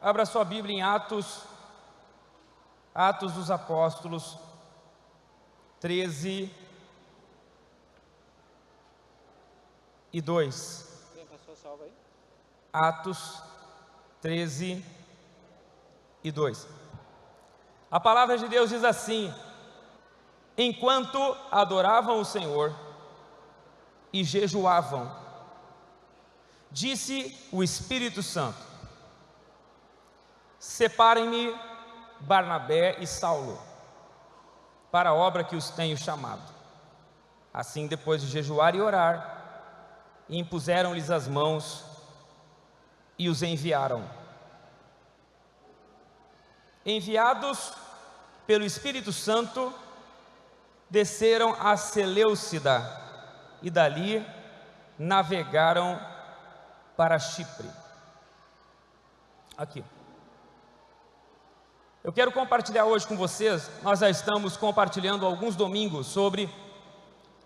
Abra sua Bíblia em Atos dos Apóstolos 13 e 2. Quem passou, salva aí. Atos 13 e 2. A palavra de Deus diz assim: enquanto adoravam o Senhor e jejuavam, disse o Espírito Santo: separem-me Barnabé e Saulo para a obra que os tenho chamado. Assim, depois de jejuar e orar, impuseram-lhes as mãos e os enviaram. Enviados pelo Espírito Santo, desceram a Seleucida e dali navegaram para Chipre. Aqui. Eu quero compartilhar hoje com vocês, nós já estamos compartilhando alguns domingos sobre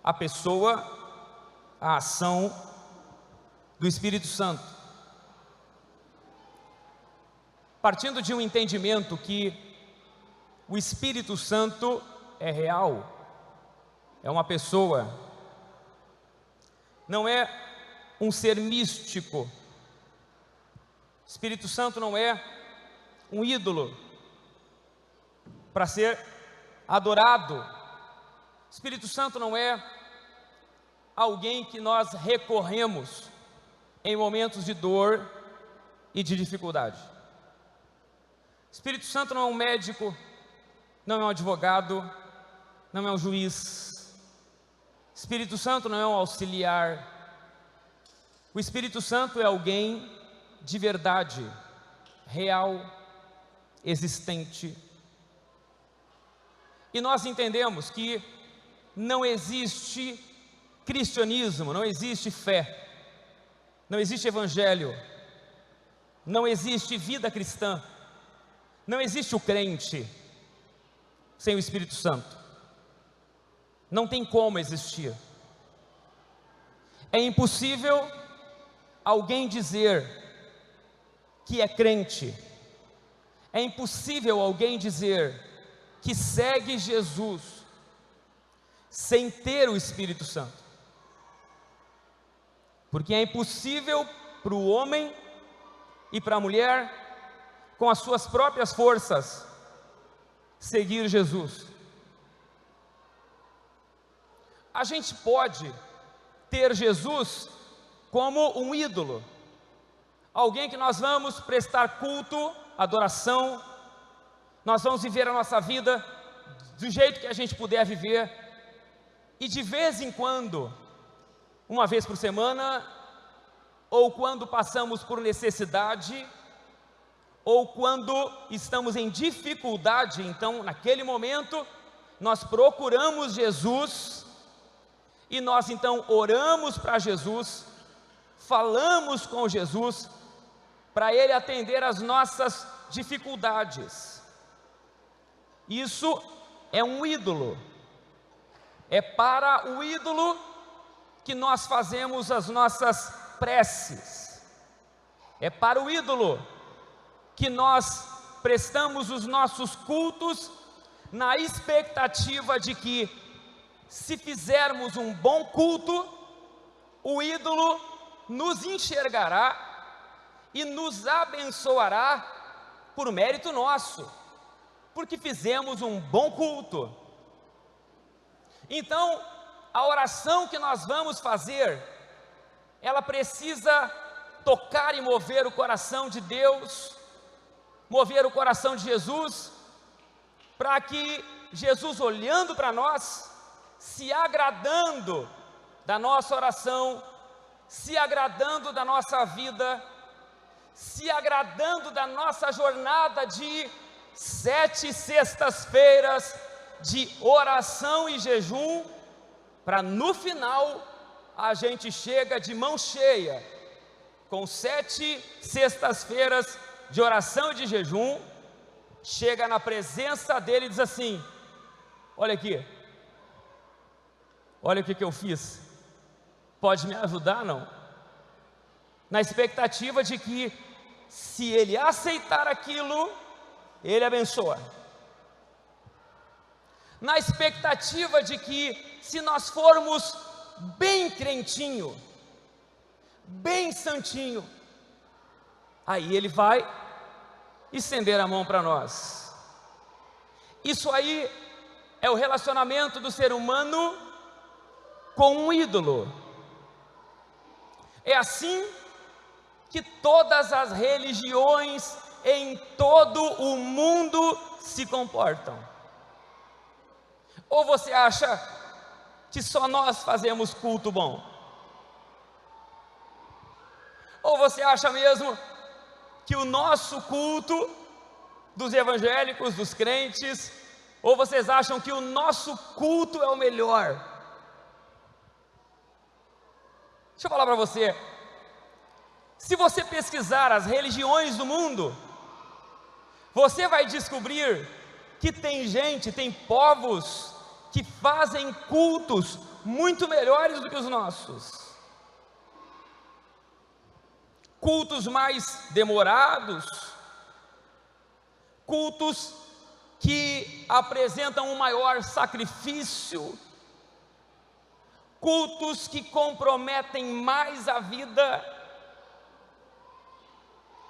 a pessoa, a ação do Espírito Santo. Partindo de um entendimento que o Espírito Santo é real, é uma pessoa, não é um ser místico. O Espírito Santo não é um ídolo para ser adorado. O Espírito Santo não é alguém que nós recorremos em momentos de dor e de dificuldade. O Espírito Santo não é um médico, não é um advogado, não é um juiz. O Espírito Santo não é um auxiliar. O Espírito Santo é alguém de verdade, real, existente. E nós entendemos que não existe cristianismo, não existe fé, não existe evangelho, não existe vida cristã, não existe o crente sem o Espírito Santo. Não tem como existir. É impossível alguém dizer que é crente, é impossível alguém dizer que segue Jesus sem ter o Espírito Santo, porque é impossível para o homem e para a mulher, com as suas próprias forças, seguir Jesus. A gente pode ter Jesus como um ídolo, alguém que nós vamos prestar culto, adoração, nós vamos viver a nossa vida do jeito que a gente puder viver, e de vez em quando, uma vez por semana, ou quando passamos por necessidade, ou quando estamos em dificuldade, então naquele momento nós procuramos Jesus, e nós então oramos para Jesus, falamos com Jesus, para Ele atender as nossas dificuldades. Isso é um ídolo, é para o ídolo que nós fazemos as nossas preces, é para o ídolo que nós prestamos os nossos cultos, na expectativa de que, se fizermos um bom culto, o ídolo nos enxergará e nos abençoará por mérito nosso, porque fizemos um bom culto. Então, a oração que nós vamos fazer, ela precisa tocar e mover o coração de Deus, mover o coração de Jesus, para que Jesus, olhando para nós, se agradando da nossa oração, se agradando da nossa vida, se agradando da nossa jornada de 7 sextas-feiras de oração e jejum, para no final a gente chega de mão cheia, com 7 sextas-feiras de oração e de jejum, chega na presença dele e diz assim: olha aqui, olha o que eu fiz, pode me ajudar não? Na expectativa de que se ele aceitar aquilo, ele abençoa. Na expectativa de que, se nós formos bem crentinho, bem santinho, aí ele vai estender a mão para nós. Isso aí é o relacionamento do ser humano com um ídolo. É assim que todas as religiões em todo o mundo se comportam. Ou você acha que só nós fazemos culto bom? Ou você acha mesmo que o nosso culto, dos evangélicos, dos crentes, ou vocês acham que o nosso culto é o melhor? Deixa eu falar para você, se você pesquisar as religiões do mundo, você vai descobrir que tem gente, tem povos que fazem cultos muito melhores do que os nossos. Cultos mais demorados, cultos que apresentam um maior sacrifício, cultos que comprometem mais a vida.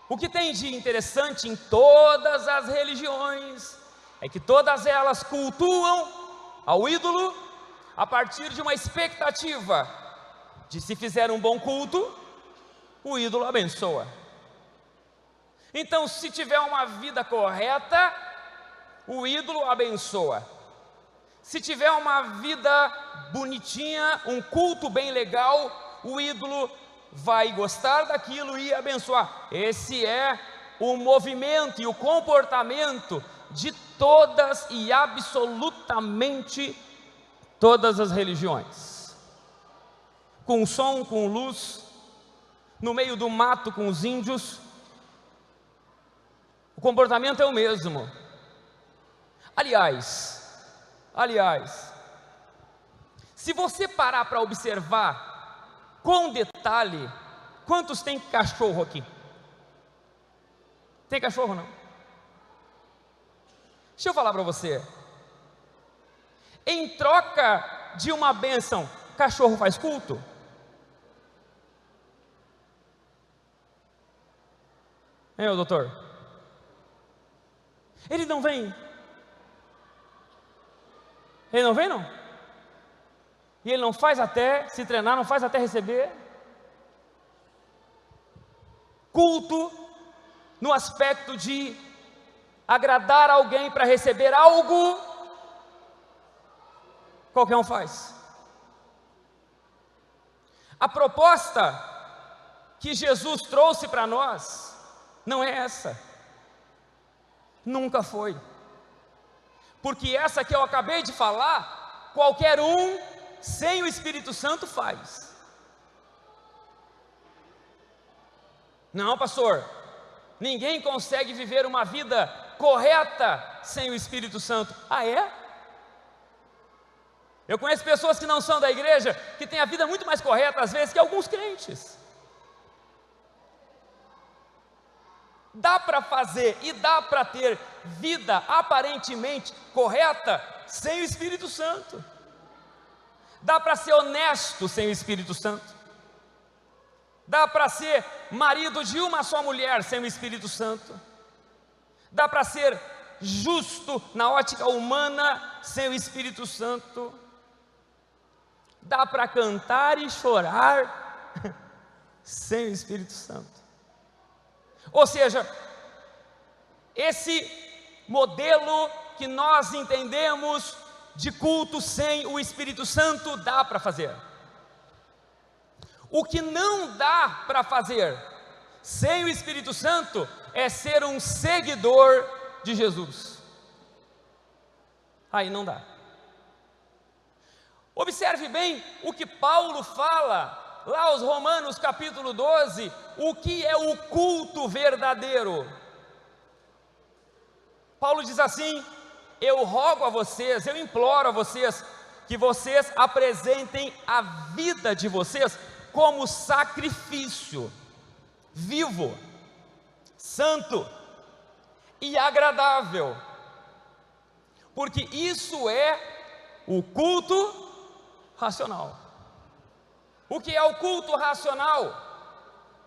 O que tem de interessante em todas as religiões é que todas elas cultuam ao ídolo a partir de uma expectativa de, se fizer um bom culto, o ídolo abençoa. Então, se tiver uma vida correta, o ídolo abençoa. Se tiver uma vida bonitinha, um culto bem legal, o ídolo vai gostar daquilo e abençoar. Esse é o movimento e o comportamento de todas e absolutamente todas as religiões. Com som, com luz, no meio do mato com os índios, o comportamento é o mesmo. Aliás, se você parar para observar com detalhe, quantos tem cachorro aqui? Tem cachorro não? Deixa eu falar para você, em troca de uma bênção, cachorro faz culto? Hein, ô doutor? Ele não vem? Ele não vem não? E ele não faz até se treinar, não faz até receber? Culto no aspecto de agradar alguém para receber algo, qualquer um faz. A proposta que Jesus trouxe para nós não é essa, nunca foi, porque essa que eu acabei de falar, qualquer um sem o Espírito Santo faz. Não, pastor, ninguém consegue viver uma vida correta sem o Espírito Santo. Ah, é? Eu conheço pessoas que não são da igreja, que têm a vida muito mais correta às vezes que alguns crentes. Dá para fazer e dá para ter vida aparentemente correta sem o Espírito Santo. Dá para ser honesto sem o Espírito Santo. Dá para ser marido de uma só mulher sem o Espírito Santo. Dá para ser justo na ótica humana sem o Espírito Santo. Dá para cantar e chorar sem o Espírito Santo. Ou seja, esse modelo que nós entendemos de culto sem o Espírito Santo dá para fazer. O que não dá para fazer sem o Espírito Santo é ser um seguidor de Jesus. Aí não dá. Observe bem o que Paulo fala lá aos Romanos capítulo 12, o que é o culto verdadeiro. Paulo diz assim: eu rogo a vocês, eu imploro a vocês, que vocês apresentem a vida de vocês como sacrifício vivo, santo e agradável, porque isso é o culto racional. O que é o culto racional?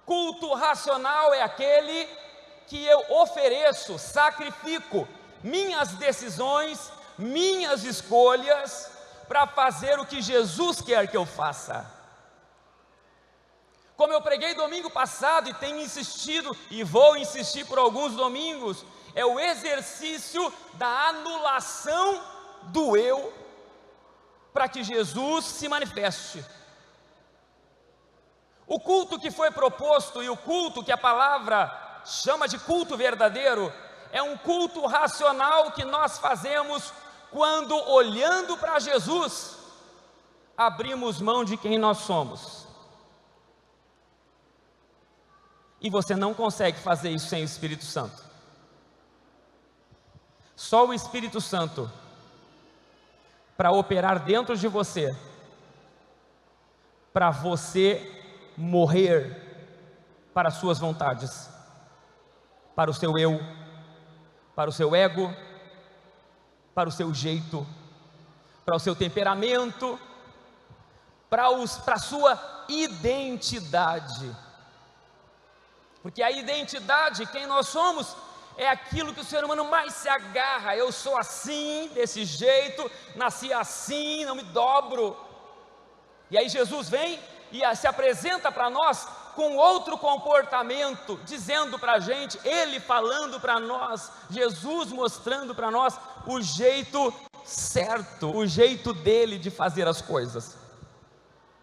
Culto racional é aquele que eu ofereço, sacrifico minhas decisões, minhas escolhas, para fazer o que Jesus quer que eu faça. Como eu preguei domingo passado e tenho insistido, e vou insistir por alguns domingos, é o exercício da anulação do eu, para que Jesus se manifeste. O culto que foi proposto e o culto que a palavra chama de culto verdadeiro, é um culto racional que nós fazemos quando, olhando para Jesus, abrimos mão de quem nós somos. E você não consegue fazer isso sem o Espírito Santo. Só o Espírito Santo, para operar dentro de você, para você morrer para as suas vontades, para o seu eu, para o seu ego, para o seu jeito, para o seu temperamento, para a sua identidade. Porque a identidade, quem nós somos, é aquilo que o ser humano mais se agarra. Eu sou assim, desse jeito, nasci assim, não me dobro. E aí Jesus vem e se apresenta para nós com outro comportamento, dizendo para a gente, Ele falando para nós, Jesus mostrando para nós o jeito certo, o jeito dele de fazer as coisas.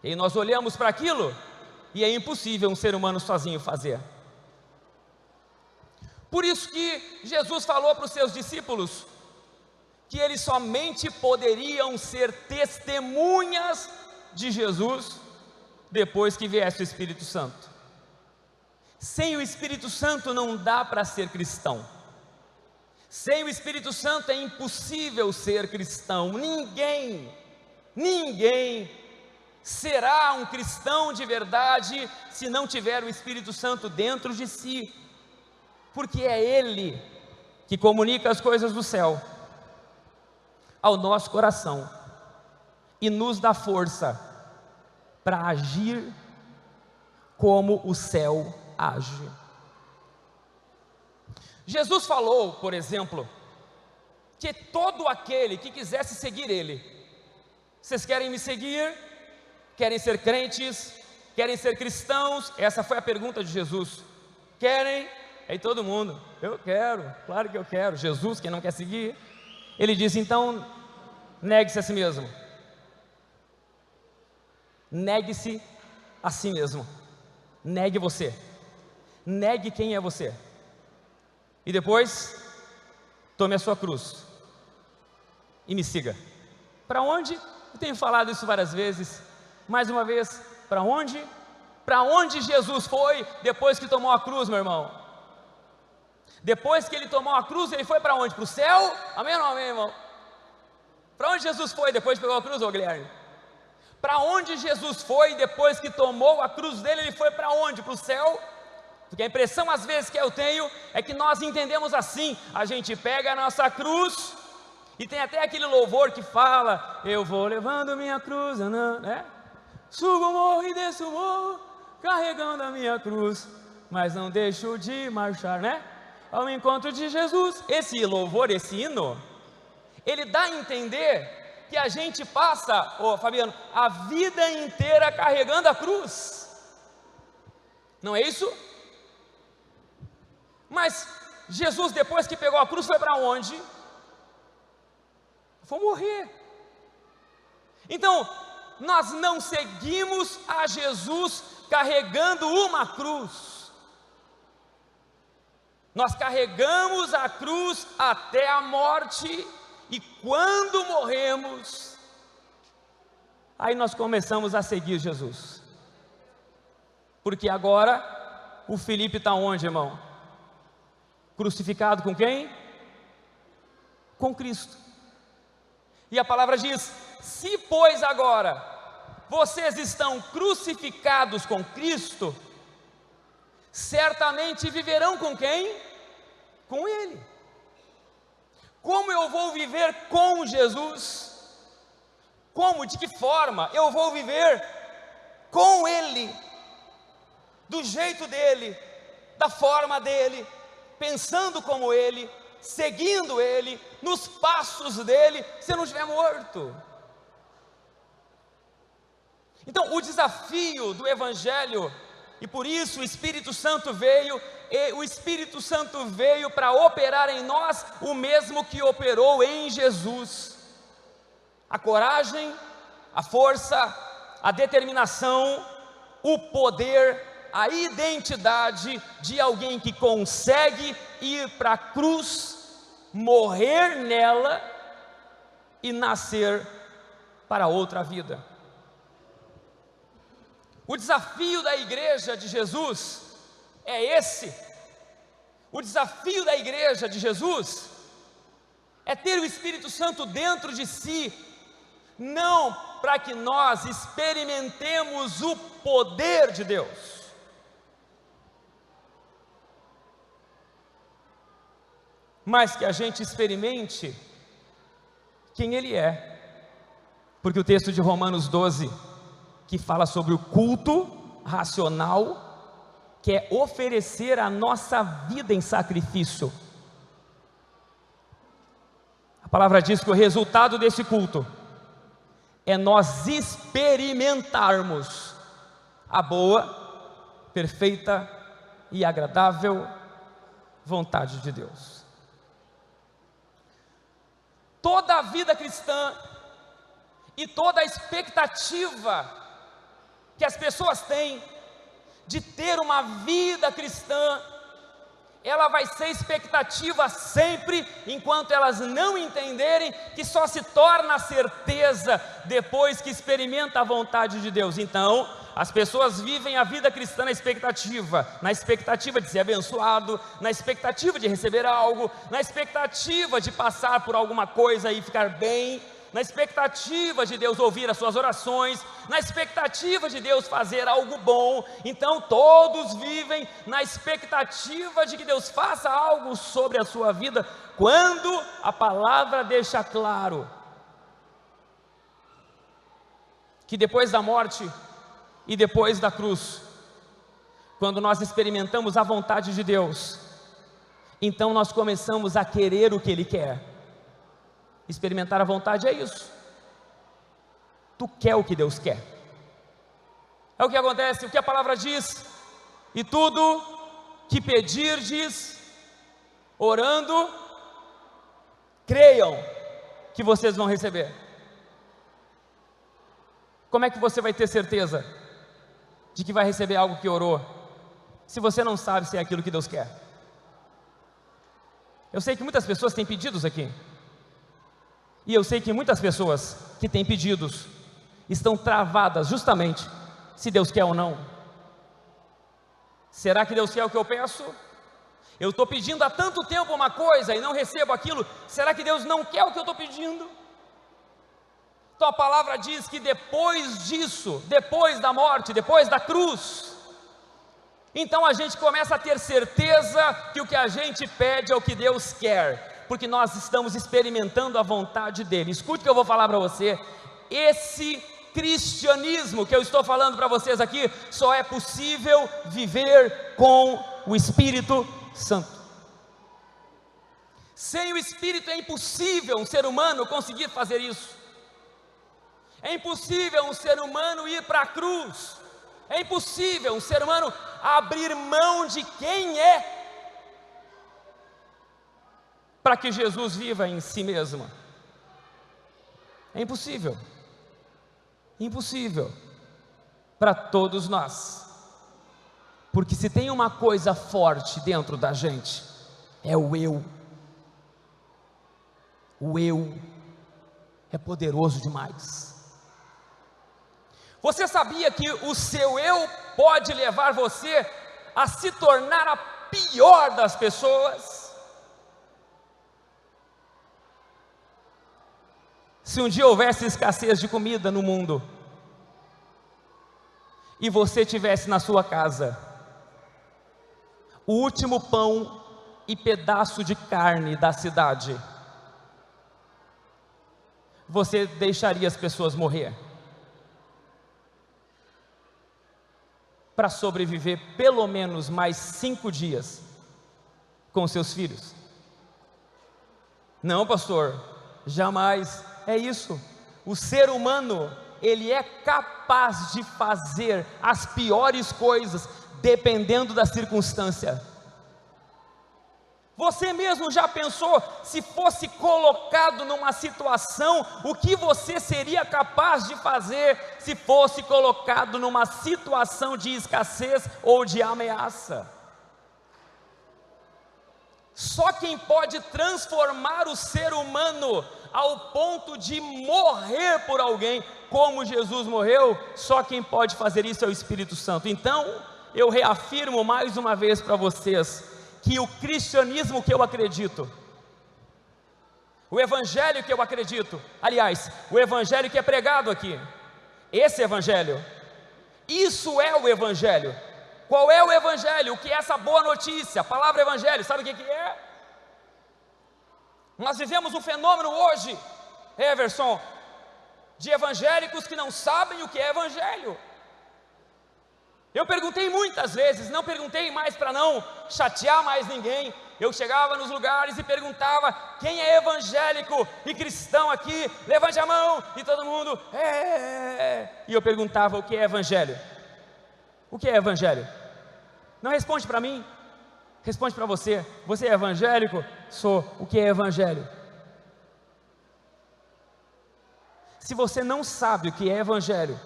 E nós olhamos para aquilo e é impossível um ser humano sozinho fazer. Por isso que Jesus falou para os seus discípulos que eles somente poderiam ser testemunhas de Jesus depois que viesse o Espírito Santo. Sem o Espírito Santo não dá para ser cristão. Sem o Espírito Santo é impossível ser cristão. Ninguém será um cristão de verdade se não tiver o Espírito Santo dentro de si. Porque é Ele que comunica as coisas do céu ao nosso coração e nos dá força para agir como o céu age. Jesus falou, por exemplo, que todo aquele que quisesse seguir Ele, vocês querem me seguir? Querem ser crentes? Querem ser cristãos? Essa foi a pergunta de Jesus. Querem? Aí todo mundo, eu quero, claro que eu quero. Jesus, quem não quer seguir? Ele diz, então, negue-se a si mesmo. Negue-se a si mesmo. Negue você. Negue quem é você. E depois, tome a sua cruz e me siga. Para onde? Eu tenho falado isso várias vezes. Mais uma vez, para onde? Para onde Jesus foi depois que tomou a cruz, meu irmão? Depois que ele tomou a cruz, ele foi para onde? Para o céu? Amém ou não amém, irmão? Para onde Jesus foi depois que pegou a cruz, ô Guilherme? Para onde Jesus foi depois que tomou a cruz dele, ele foi para onde? Para o céu? Porque a impressão às vezes que eu tenho é que nós entendemos assim, a gente pega a nossa cruz, e tem até aquele louvor que fala, eu vou levando minha cruz, né? Subo o morro e desço o morro, carregando a minha cruz, mas não deixo de marchar, né? Ao encontro de Jesus. Esse louvor, esse hino, ele dá a entender que a gente passa, Fabiano, a vida inteira carregando a cruz. Não é isso? Mas Jesus, depois que pegou a cruz, foi para onde? Foi morrer. Então, nós não seguimos a Jesus carregando uma cruz. Nós carregamos a cruz até a morte, e quando morremos, aí nós começamos a seguir Jesus. Porque agora, o Felipe está onde, irmão? Crucificado com quem? Com Cristo. E a palavra diz, se pois agora, vocês estão crucificados com Cristo, certamente viverão com quem? Com Ele. Como eu vou viver com Jesus? Como, de que forma eu vou viver com Ele? Do jeito dEle, da forma dEle, pensando como Ele, seguindo Ele, nos passos dEle, se eu não estiver morto. Então, o desafio do Evangelho, e por isso o Espírito Santo veio, e o Espírito Santo veio para operar em nós o mesmo que operou em Jesus: a coragem, a força, a determinação, o poder, a identidade de alguém que consegue ir para a cruz, morrer nela e nascer para outra vida. O desafio da igreja de Jesus é esse. O desafio da igreja de Jesus é ter o Espírito Santo dentro de si, não para que nós experimentemos o poder de Deus, mas que a gente experimente quem Ele é, porque o texto de Romanos 12, que fala sobre o culto racional, que é oferecer a nossa vida em sacrifício. A palavra diz que o resultado desse culto é nós experimentarmos a boa, perfeita e agradável vontade de Deus. Toda a vida cristã e toda a expectativa que as pessoas têm de ter uma vida cristã, ela vai ser expectativa sempre, enquanto elas não entenderem que só se torna certeza depois que experimenta a vontade de Deus. Então, as pessoas vivem a vida cristã na expectativa de ser abençoado, na expectativa de receber algo, na expectativa de passar por alguma coisa e ficar bem, na expectativa de Deus ouvir as suas orações, na expectativa de Deus fazer algo bom. Então todos vivem na expectativa de que Deus faça algo sobre a sua vida, quando a palavra deixa claro que depois da morte e depois da cruz, quando nós experimentamos a vontade de Deus, então nós começamos a querer o que Ele quer. Experimentar a vontade é isso. Tu quer o que Deus quer. É o que acontece, o que a palavra diz: e tudo que pedirdes, orando, creiam que vocês vão receber. Como é que você vai ter certeza de que vai receber algo que orou, se você não sabe se é aquilo que Deus quer? Eu sei que muitas pessoas têm pedidos aqui, e eu sei que muitas pessoas que têm pedidos estão travadas justamente se Deus quer ou não. Será que Deus quer o que eu peço? Eu estou pedindo há tanto tempo uma coisa e não recebo aquilo. Será que Deus não quer o que eu estou pedindo? Então a palavra diz que depois disso, depois da morte, depois da cruz, então a gente começa a ter certeza que o que a gente pede é o que Deus quer, porque nós estamos experimentando a vontade dEle. Escute o que eu vou falar para você. Esse cristianismo que eu estou falando para vocês aqui, só é possível viver com o Espírito Santo. Sem o Espírito é impossível um ser humano conseguir fazer isso. É impossível um ser humano ir para a cruz. É impossível um ser humano abrir mão de quem é, para que Jesus viva em si mesmo. É impossível. Impossível para todos nós. Porque se tem uma coisa forte dentro da gente, é o eu. O eu é poderoso demais. Você sabia que o seu eu pode levar você a se tornar a pior das pessoas? Se um dia houvesse escassez de comida no mundo, e você estivesse na sua casa, o último pão e pedaço de carne da cidade, você deixaria as pessoas morrer para sobreviver pelo menos mais 5 dias com seus filhos? Não, pastor, jamais. É isso. O ser humano, ele é capaz de fazer as piores coisas, dependendo da circunstância. Você mesmo já pensou, se fosse colocado numa situação, o que você seria capaz de fazer se fosse colocado numa situação de escassez ou de ameaça? Só quem pode transformar o ser humano ao ponto de morrer por alguém, como Jesus morreu, só quem pode fazer isso é o Espírito Santo. Então, eu reafirmo mais uma vez para vocês, que o cristianismo que eu acredito, o evangelho que eu acredito, aliás, o evangelho que é pregado aqui, esse evangelho, isso é o evangelho. Qual é o evangelho? O que é essa boa notícia? A palavra evangelho, sabe o que é? Nós vivemos um fenômeno hoje, Everson, de evangélicos que não sabem o que é evangelho. Eu perguntei muitas vezes, não perguntei mais para não chatear mais ninguém. Eu chegava nos lugares e perguntava: quem é evangélico e cristão aqui? Levante a mão. E todo mundo, E eu perguntava: o que é evangelho? O que é evangelho? Não responde para mim, responde para você. Você é evangélico? Sou. O que é evangelho? Se você não sabe o que é evangelho,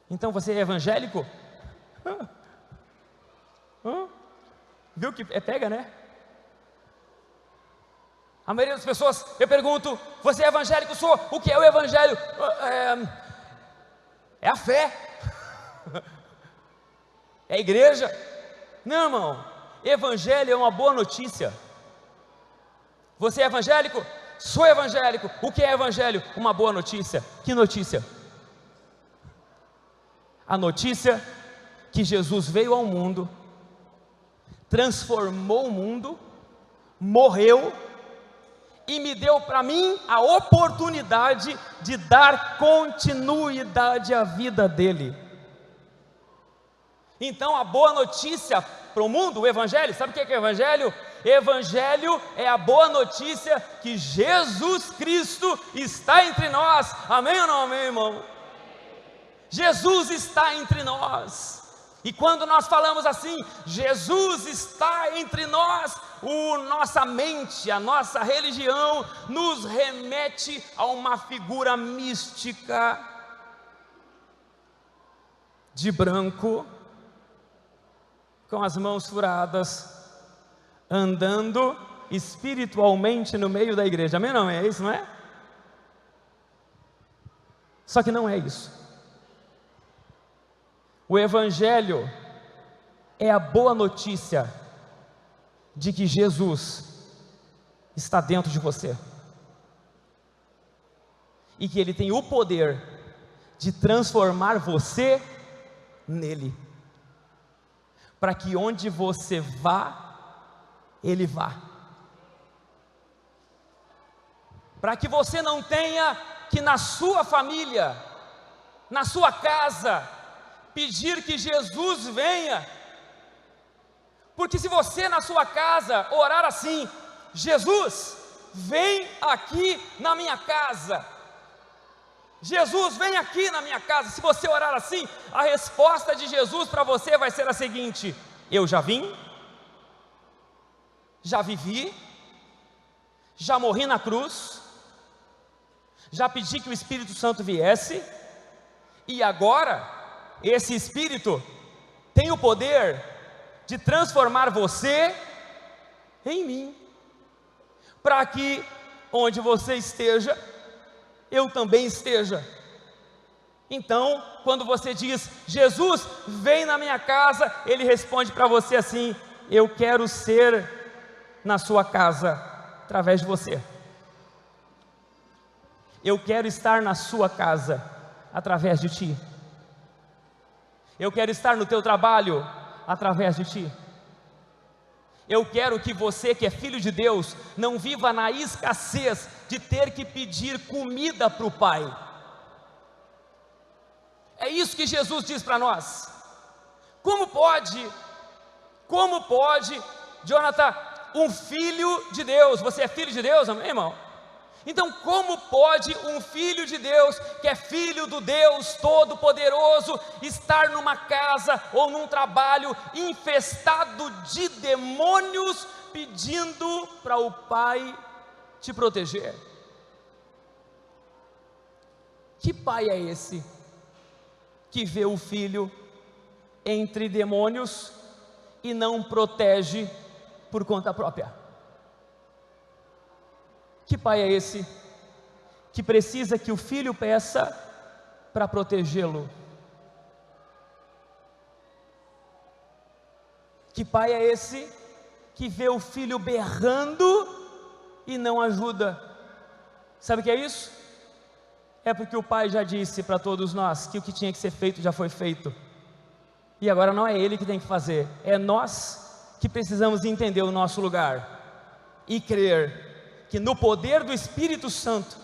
então você é evangélico? Viu que pega, né? A maioria das pessoas, eu pergunto: você é evangélico? Sou. O que é o evangelho? É a fé. É a igreja. Não, irmão, evangelho é uma boa notícia. Você é evangélico? Sou evangélico. O que é evangelho? Uma boa notícia. Que notícia? A notícia que Jesus veio ao mundo, transformou o mundo, morreu e me deu para mim a oportunidade de dar continuidade à vida dele. Então a boa notícia para o mundo, o evangelho, sabe o que é o evangelho? Evangelho é a boa notícia que Jesus Cristo está entre nós. Amém ou não amém, irmão? Jesus está entre nós. E quando nós falamos assim, Jesus está entre nós, nossa mente, a nossa religião nos remete a uma figura mística de branco, com as mãos furadas, andando espiritualmente no meio da igreja. Amém? Não é isso, não é? Só que não é isso. O evangelho é a boa notícia de que Jesus está dentro de você e que Ele tem o poder de transformar você nele, para que onde você vá, Ele vá, para que você não tenha que na sua família, na sua casa, pedir que Jesus venha, porque se você na sua casa orar assim: Jesus, vem aqui na minha casa, Jesus, vem aqui na minha casa, se você orar assim, a resposta de Jesus para você vai ser a seguinte: eu já vim, já vivi, já morri na cruz, já pedi que o Espírito Santo viesse, e agora esse Espírito tem o poder de transformar você em mim, para que onde você esteja, eu também esteja. Então, quando você diz: Jesus, vem na minha casa, Ele responde para você assim: eu quero ser na sua casa através de você. Eu quero estar na sua casa através de ti. Eu quero estar no teu trabalho através de ti. Eu quero que você, que é filho de Deus, não viva na escassez de ter que pedir comida para o Pai. É isso que Jesus diz para nós. Como pode, Jonathan, um filho de Deus, você é filho de Deus, amém, irmão? Então como pode um filho de Deus, que é filho do Deus Todo-Poderoso, estar numa casa ou num trabalho infestado de demônios, pedindo para o Pai te proteger? Que pai é esse que vê o filho entre demônios e não protege por conta própria? Que pai é esse que precisa que o filho peça para protegê-lo? Que pai é esse que vê o filho berrando e não ajuda? Sabe o que é isso? É porque o pai já disse para todos nós que o que tinha que ser feito já foi feito. E agora não é ele que tem que fazer, é nós que precisamos entender o nosso lugar e crer que no poder do Espírito Santo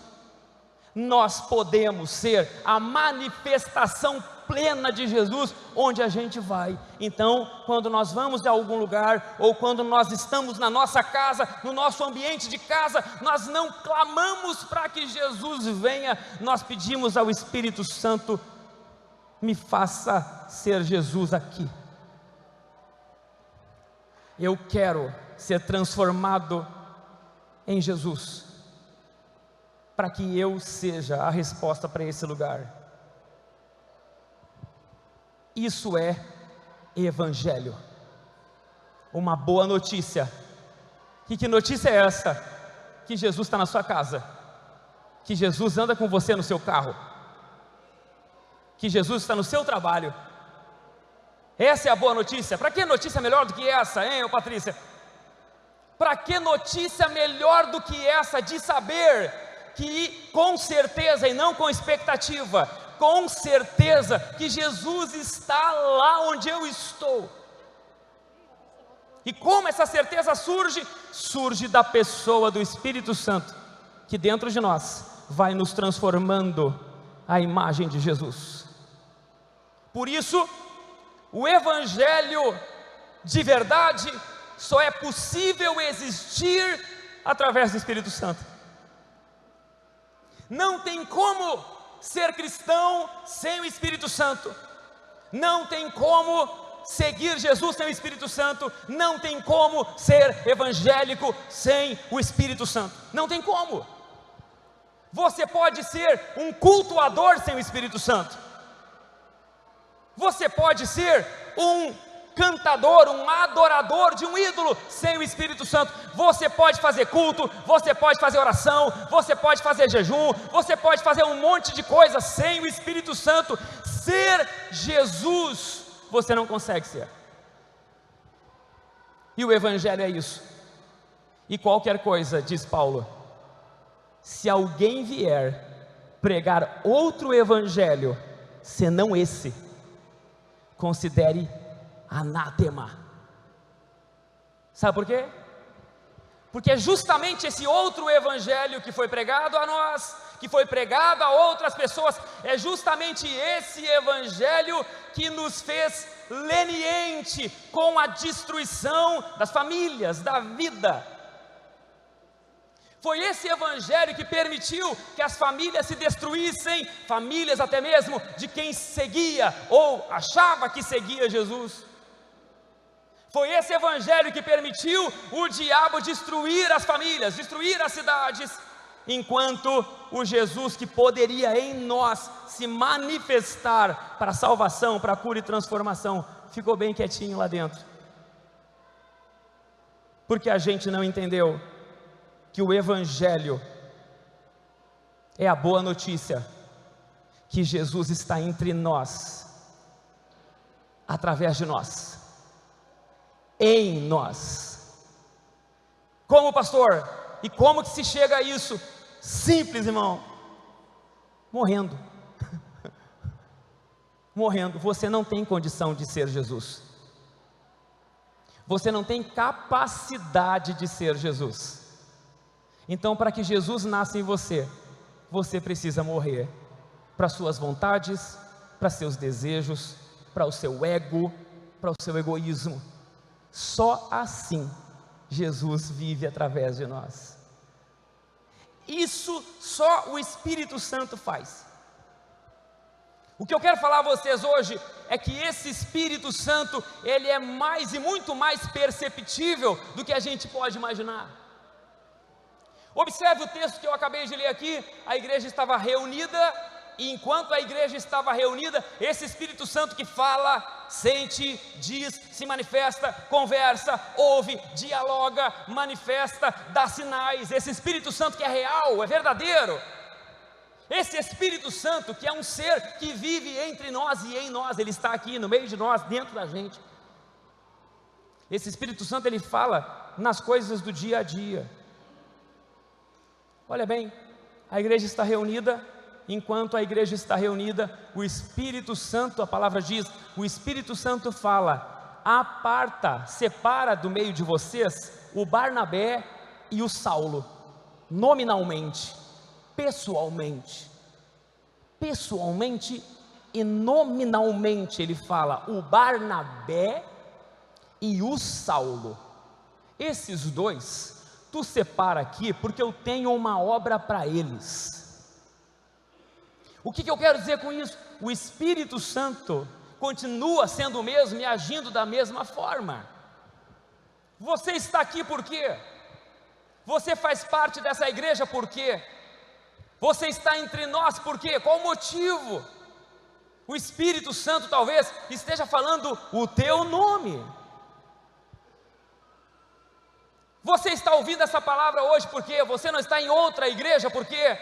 nós podemos ser a manifestação plena de Jesus onde a gente vai. Então, quando nós vamos a algum lugar, ou quando nós estamos na nossa casa, no nosso ambiente de casa, nós não clamamos para que Jesus venha, nós pedimos ao Espírito Santo: me faça ser Jesus aqui. Eu quero ser transformado em Jesus, para que eu seja a resposta para esse lugar. Isso é Evangelho, uma boa notícia. E que notícia é essa? Que Jesus está na sua casa, que Jesus anda com você no seu carro, que Jesus está no seu trabalho. Essa é a boa notícia. Para que notícia melhor do que essa, hein, Patrícia? Para que notícia melhor do que essa de saber que com certeza, e não com expectativa, com certeza que Jesus está lá onde eu estou. E como essa certeza surge? Surge da pessoa do Espírito Santo, que dentro de nós vai nos transformando à imagem de Jesus. Por isso, o Evangelho de verdade só é possível existir através do Espírito Santo. Não tem como ser cristão sem o Espírito Santo. Não tem como seguir Jesus sem o Espírito Santo. Não tem como ser evangélico sem o Espírito Santo. Não tem como. Você pode ser um cultuador sem o Espírito Santo. Você pode ser um cantador, um adorador de um ídolo sem o Espírito Santo. Você pode fazer culto, você pode fazer oração, você pode fazer jejum, você pode fazer um monte de coisa sem o Espírito Santo. Ser Jesus, você não consegue ser. E o Evangelho é isso. E qualquer coisa, diz Paulo, se alguém vier pregar outro Evangelho, senão esse, considere anátema. Sabe por quê? Porque é justamente esse outro Evangelho que foi pregado a nós, que foi pregado a outras pessoas, é justamente esse Evangelho que nos fez leniente com a destruição das famílias, da vida. Foi esse Evangelho que permitiu que as famílias se destruíssem, famílias até mesmo de quem seguia ou achava que seguia Jesus. Foi esse Evangelho que permitiu o diabo destruir as famílias, destruir as cidades, enquanto o Jesus que poderia em nós se manifestar para salvação, para cura e transformação, ficou bem quietinho lá dentro. Porque a gente não entendeu que o Evangelho é a boa notícia, que Jesus está entre nós, através de nós, em nós. Como, pastor? E como que se chega a isso? Simples, irmão, morrendo. Morrendo. Você não tem condição de ser Jesus. você não tem capacidade de ser Jesus. Então, para que Jesus nasça em você, você precisa morrer para suas vontades, para seus desejos, para o seu ego, para o seu egoísmo. Só assim Jesus vive através de nós. Isso só o Espírito Santo faz. O que eu quero falar a vocês hoje é que esse Espírito Santo, ele é mais e muito mais perceptível do que a gente pode imaginar. Observe o texto que eu acabei de ler aqui. A igreja estava reunida, e enquanto a igreja estava reunida, esse Espírito Santo que fala, sente, diz, se manifesta, conversa, ouve, dialoga, manifesta, dá sinais. Esse Espírito Santo que é real, é verdadeiro. Esse Espírito Santo que é um ser que vive entre nós e em nós, ele está aqui no meio de nós, dentro da gente. Esse Espírito Santo, ele fala nas coisas do dia a dia. Olha bem, a igreja está reunida. Enquanto a igreja está reunida, o Espírito Santo, a palavra diz, o Espírito Santo fala, aparta, separa do meio de vocês o Barnabé e o Saulo, nominalmente, pessoalmente e nominalmente ele fala, o Barnabé e o Saulo, esses dois, tu separa aqui porque eu tenho uma obra para eles. O que eu quero dizer com isso? O Espírito Santo continua sendo o mesmo e agindo da mesma forma. Você está aqui por quê? Você faz parte dessa igreja por quê? Você está entre nós por quê? Qual o motivo? O Espírito Santo talvez esteja falando o teu nome. Você está ouvindo essa palavra hoje por quê? Você não está em outra igreja por quê?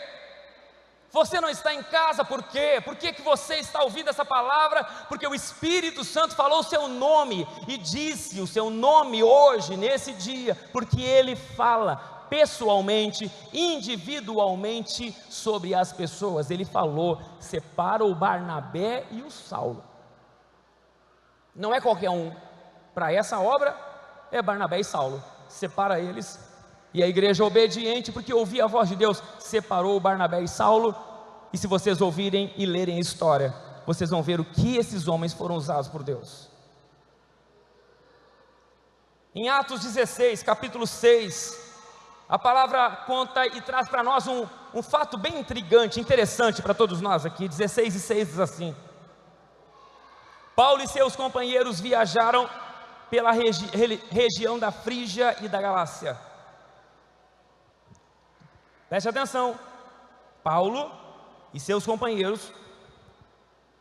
Você não está em casa, por quê? Por que você está ouvindo essa palavra? Porque o Espírito Santo falou o seu nome e disse o seu nome hoje, nesse dia, porque Ele fala pessoalmente, individualmente sobre as pessoas. Ele falou, separa o Barnabé e o Saulo. Não é qualquer um. Para essa obra, é Barnabé e Saulo. Separa eles. E a igreja obediente, porque ouvia a voz de Deus, separou Barnabé e Saulo. E se vocês ouvirem e lerem a história, vocês vão ver o que esses homens foram usados por Deus. Em Atos 16, capítulo 6, a palavra conta e traz para nós um fato bem intrigante, interessante para todos nós aqui. 16:6 diz assim: Paulo e seus companheiros viajaram pela região da Frígia e da Galácia. Preste atenção, Paulo e seus companheiros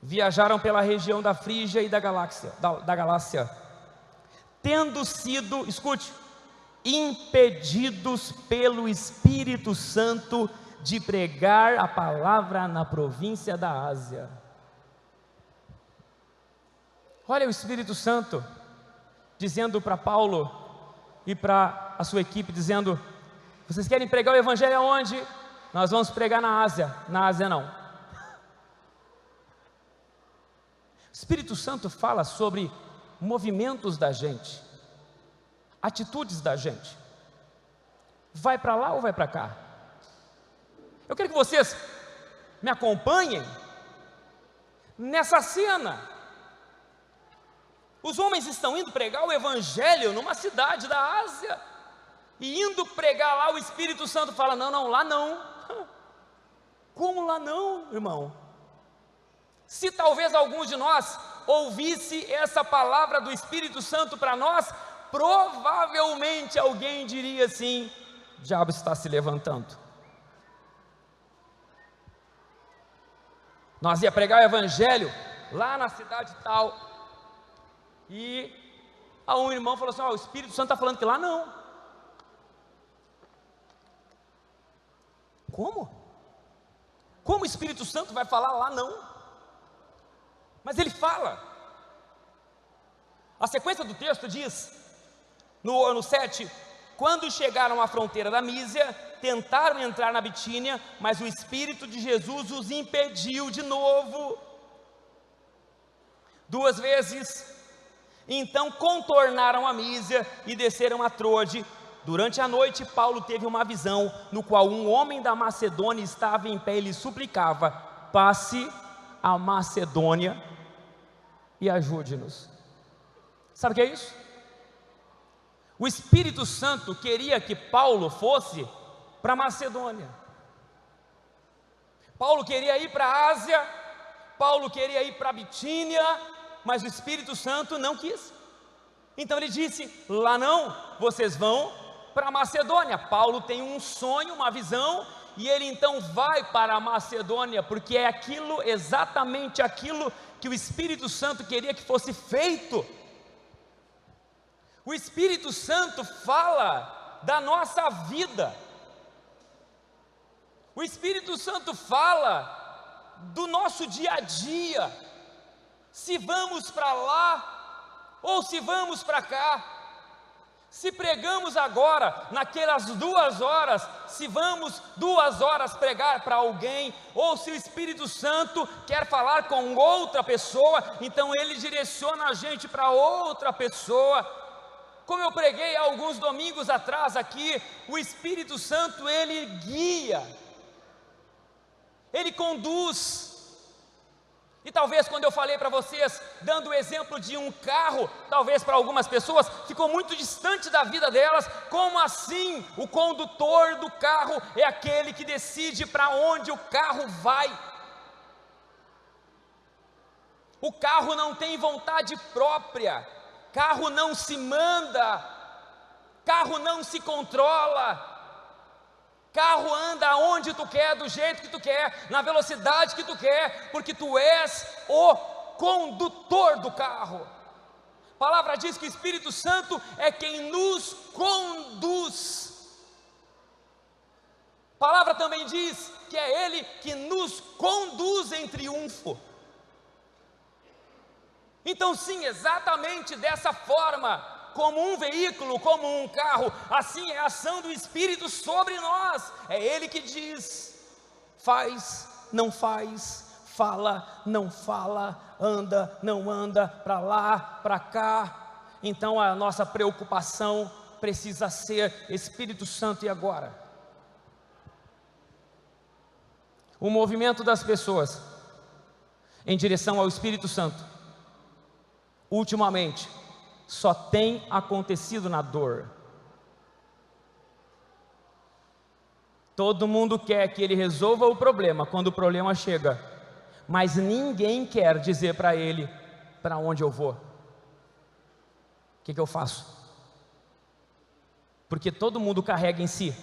viajaram pela região da Frígia e da Galácia, tendo sido, escute, impedidos pelo Espírito Santo de pregar a palavra na província da Ásia. Olha o Espírito Santo dizendo para Paulo e para a sua equipe, dizendo: vocês querem pregar o evangelho aonde? Nós vamos pregar na Ásia. Na Ásia não. O Espírito Santo fala sobre movimentos da gente, atitudes da gente. Vai para lá ou vai para cá? Eu quero que vocês me acompanhem nessa cena. Os homens estão indo pregar o evangelho numa cidade da Ásia. E indo pregar lá, o Espírito Santo fala: não, lá não. Como lá não, irmão? Se talvez alguns de nós ouvisse essa palavra do Espírito Santo para nós, provavelmente alguém diria assim: o diabo está se levantando. Nós ia pregar o evangelho lá na cidade tal, e um irmão falou assim: o Espírito Santo está falando que lá não. Como? Como o Espírito Santo vai falar lá não? Mas ele fala. A sequência do texto diz, no 7, quando chegaram à fronteira da Mísia, tentaram entrar na Bitínia, mas o Espírito de Jesus os impediu de novo. 2 vezes, Então contornaram a Mísia e desceram a Troade. Durante a noite, Paulo teve uma visão, no qual um homem da Macedônia estava em pé e lhe suplicava: passe a Macedônia e ajude-nos. Sabe o que é isso? O Espírito Santo queria que Paulo fosse para a Macedônia. Paulo queria ir para a Ásia, Paulo queria ir para a Bitínia, mas o Espírito Santo não quis. Então ele disse: lá não, vocês vão para a Macedônia. Paulo tem um sonho, uma visão, e ele então vai para a Macedônia, porque é aquilo, exatamente aquilo que o Espírito Santo queria que fosse feito. O Espírito Santo fala da nossa vida. O Espírito Santo fala do nosso dia a dia, se vamos para lá ou se vamos para cá, se pregamos agora, naquelas 2 horas, se vamos 2 horas pregar para alguém, ou se o Espírito Santo quer falar com outra pessoa, então ele direciona a gente para outra pessoa. Como eu preguei há alguns domingos atrás aqui, o Espírito Santo ele guia, ele conduz. E talvez quando eu falei para vocês, dando o exemplo de um carro, talvez para algumas pessoas ficou muito distante da vida delas. Como assim? O condutor do carro é aquele que decide para onde o carro vai. O carro não tem vontade própria, carro não se manda, carro não se controla. Carro anda onde tu quer, do jeito que tu quer, na velocidade que tu quer, porque tu és o condutor do carro. A palavra diz que o Espírito Santo é quem nos conduz. A palavra também diz que é Ele que nos conduz em triunfo. Então sim, exatamente dessa forma, como um veículo, como um carro, assim é a ação do Espírito sobre nós. É Ele que diz: faz, não faz, fala, não fala, anda, não anda, para lá, para cá. Então a nossa preocupação precisa ser Espírito Santo. E agora? O movimento das pessoas em direção ao Espírito Santo, ultimamente, só tem acontecido na dor. Todo mundo quer que ele resolva o problema quando o problema chega, mas ninguém quer dizer para ele para onde eu vou. O que eu faço? Porque todo mundo carrega em si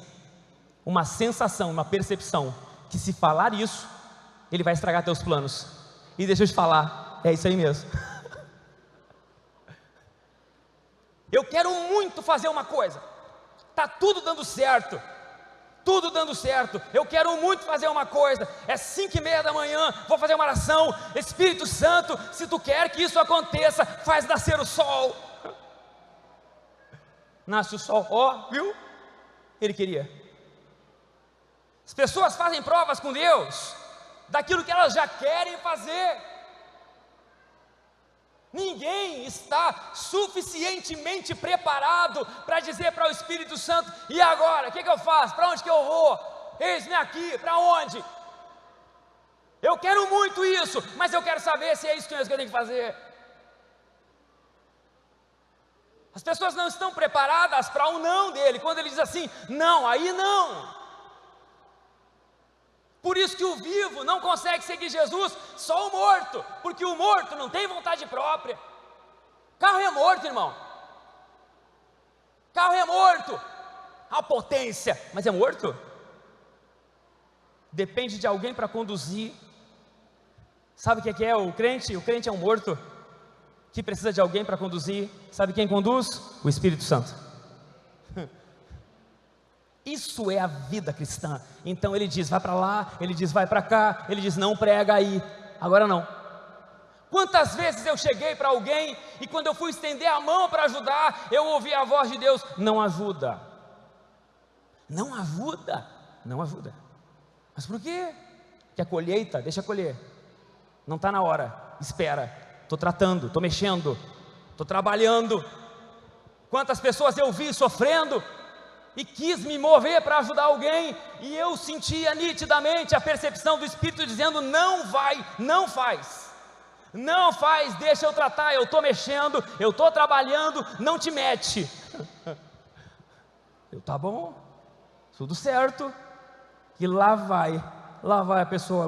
uma sensação, uma percepção, que se falar isso, ele vai estragar teus planos. E deixa eu te falar, é isso aí mesmo. Eu quero muito fazer uma coisa, está tudo dando certo, eu quero muito fazer uma coisa, é 5:30 da manhã, vou fazer uma oração. Espírito Santo, se tu quer que isso aconteça, faz nascer o sol. Nasce o sol, ó, viu? Ele queria. As pessoas fazem provas com Deus, daquilo que elas já querem fazer. Ninguém está suficientemente preparado para dizer para o Espírito Santo: e agora, o que eu faço? Para onde que eu vou? Eis-me aqui, para onde? Eu quero muito isso, mas eu quero saber se é isso mesmo que eu tenho que fazer. As pessoas não estão preparadas para o não dele. Quando ele diz assim, não, aí não. Por isso que o vivo não consegue seguir Jesus, só o morto, porque o morto não tem vontade própria. Carro é morto, irmão. Carro é morto. A potência, mas é morto. Depende de alguém para conduzir. Sabe o que é o crente? O crente é um morto que precisa de alguém para conduzir. Sabe quem conduz? O Espírito Santo. Isso é a vida cristã. Então ele diz, vai para lá, ele diz, vai para cá, ele diz, não prega aí, agora não. Quantas vezes eu cheguei para alguém e quando eu fui estender a mão para ajudar, eu ouvi a voz de Deus, não ajuda. Não ajuda, não ajuda. Mas por quê? Que a colheita, deixa colher. Não está na hora, espera, estou tratando, estou mexendo. estou trabalhando. Quantas pessoas eu vi sofrendo e quis me mover para ajudar alguém, e eu sentia nitidamente a percepção do Espírito dizendo: não vai, não faz, não faz, deixa eu tratar, eu estou mexendo, eu estou trabalhando, não te mete. Tá bom, tudo certo. E lá vai a pessoa.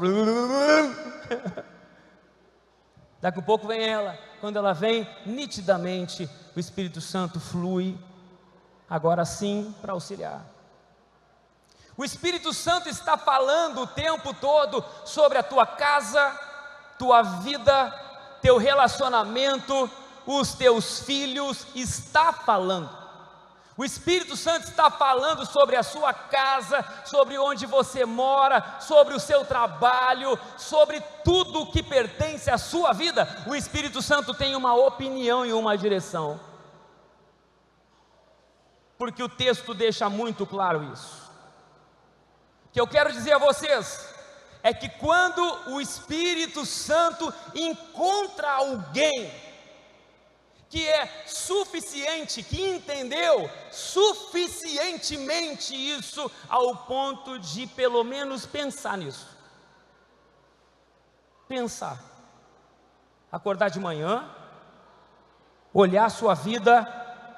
Daqui a pouco vem ela. Quando ela vem, nitidamente o Espírito Santo flui, agora sim, para auxiliar. O Espírito Santo está falando o tempo todo sobre a tua casa, tua vida, teu relacionamento, os teus filhos. Está falando. O Espírito Santo está falando sobre a sua casa, sobre onde você mora, sobre o seu trabalho, sobre tudo que pertence à sua vida. O Espírito Santo tem uma opinião e uma direção, porque o texto deixa muito claro isso. O que eu quero dizer a vocês é que quando o Espírito Santo encontra alguém que é suficiente, que entendeu suficientemente isso, ao ponto de pelo menos pensar nisso. Pensar. Acordar de manhã, olhar a sua vida,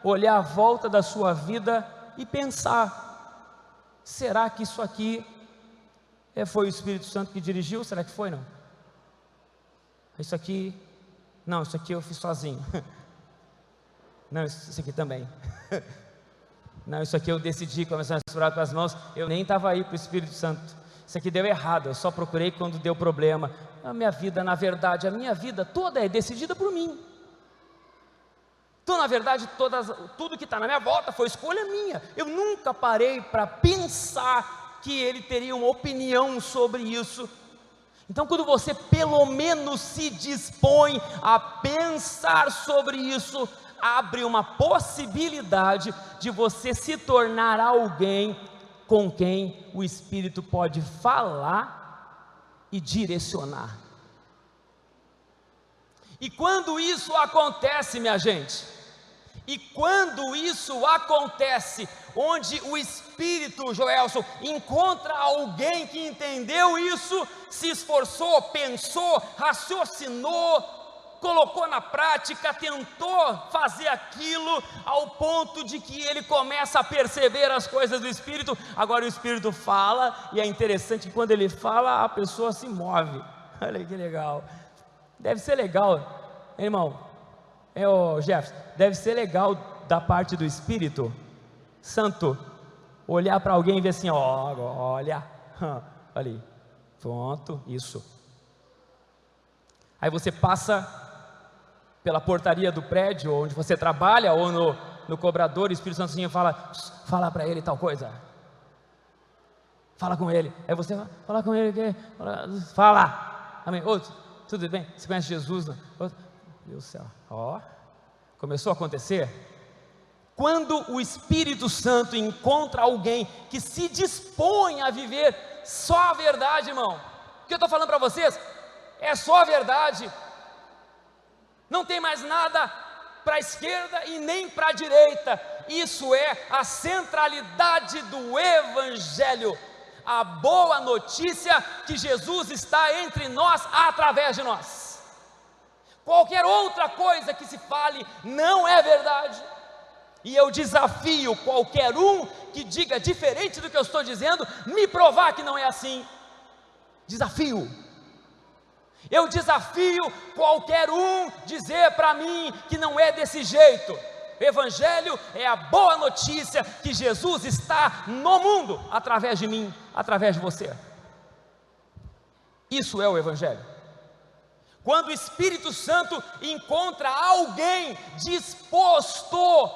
olhar a volta da sua vida e pensar: será que isso aqui foi o Espírito Santo que dirigiu? Será que foi? Não. Isso aqui, não, isso aqui eu fiz sozinho. Não, isso aqui também. Não, isso aqui eu decidi, começando a segurar com as mãos. Eu nem estava aí para o Espírito Santo. Isso aqui deu errado, eu só procurei quando deu problema. A minha vida, na verdade, a minha vida toda é decidida por mim. Então, na verdade, tudo que está na minha volta foi escolha minha. Eu nunca parei para pensar que ele teria uma opinião sobre isso. Então, quando você pelo menos se dispõe a pensar sobre isso, abre uma possibilidade de você se tornar alguém com quem o Espírito pode falar e direcionar. E quando isso acontece, minha gente, e quando isso acontece, onde o Espírito, Joelson, encontra alguém que entendeu isso, se esforçou, pensou, raciocinou, colocou na prática, tentou fazer aquilo, ao ponto de que ele começa a perceber as coisas do Espírito. Agora o Espírito fala, e é interessante que quando ele fala, a pessoa se move. Olha que legal. Deve ser legal, irmão, Jefferson, deve ser legal da parte do Espírito Santo olhar para alguém e ver assim: ó, olha ali, pronto, isso. Aí você passa pela portaria do prédio onde você trabalha, ou no cobrador, e o Espírito Santo assim fala para ele tal coisa, fala com ele. Aí você vai falar com ele, fala, amém, outro, tudo bem, você conhece Jesus? Não? Outro, meu céu, ó, começou a acontecer. Quando o Espírito Santo encontra alguém que se dispõe a viver só a verdade, irmão, o que eu estou falando para vocês é só a verdade. Não tem mais nada para a esquerda e nem para a direita. Isso é a centralidade do Evangelho, a boa notícia que Jesus está entre nós, através de nós. Qualquer outra coisa que se fale não é verdade. E eu desafio qualquer um que diga diferente do que eu estou dizendo, me provar que não é assim. Desafio. Eu desafio qualquer um dizer para mim que não é desse jeito. O Evangelho é a boa notícia que Jesus está no mundo, através de mim, através de você. Isso é o Evangelho. Quando o Espírito Santo encontra alguém disposto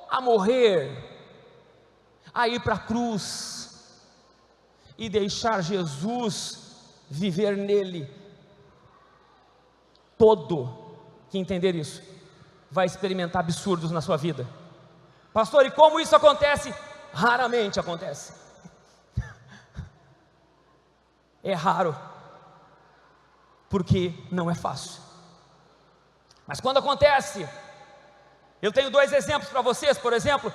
a morrer, a ir para a cruz e deixar Jesus viver nele, todo que entender isso vai experimentar absurdos na sua vida. Pastor, e como isso acontece? Raramente acontece. É raro, porque não é fácil. Mas quando acontece, Eu tenho dois exemplos para vocês, por exemplo,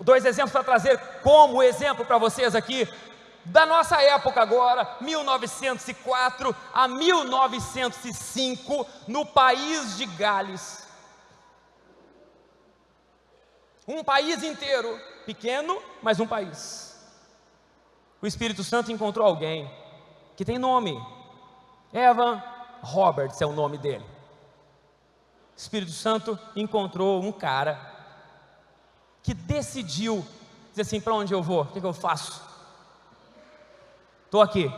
dois exemplos para trazer como exemplo para vocês aqui, da nossa época agora, 1904 a 1905, no país de Gales. Um país inteiro, pequeno, mas um país. O Espírito Santo encontrou alguém que tem nome, Evan Roberts é o nome dele. O Espírito Santo encontrou um cara que decidiu dizer assim: para onde eu vou? O que eu faço? Estou aqui,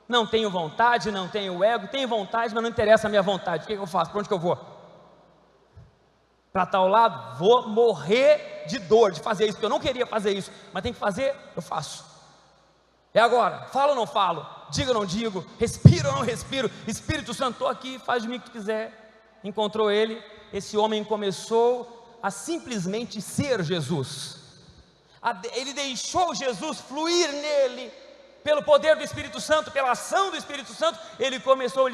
não tenho vontade, não tenho ego, tenho vontade, mas não interessa a minha vontade. O que eu faço? Para onde que eu vou? Para tal lado? Vou morrer de dor de fazer isso, porque eu não queria fazer isso, mas tem que fazer, eu faço. É agora, falo ou não falo, digo ou não digo, respiro ou não respiro, Espírito Santo, estou aqui, faz de mim o que quiser. Encontrou ele, esse homem começou a simplesmente ser Jesus. Ele deixou Jesus fluir nele, pelo poder do Espírito Santo, pela ação do Espírito Santo, ele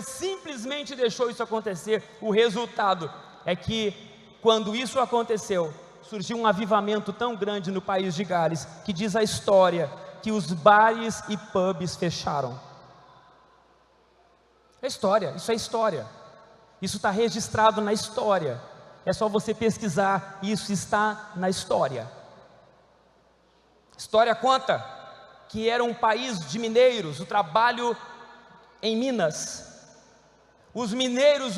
simplesmente deixou isso acontecer. O resultado é que, quando isso aconteceu, surgiu um avivamento tão grande no país de Gales, que diz a história que os bares e pubs fecharam. É história, isso é história. Isso está registrado na história. É só você pesquisar, isso está na história. História conta que era um país de mineiros, o trabalho em Minas. Os mineiros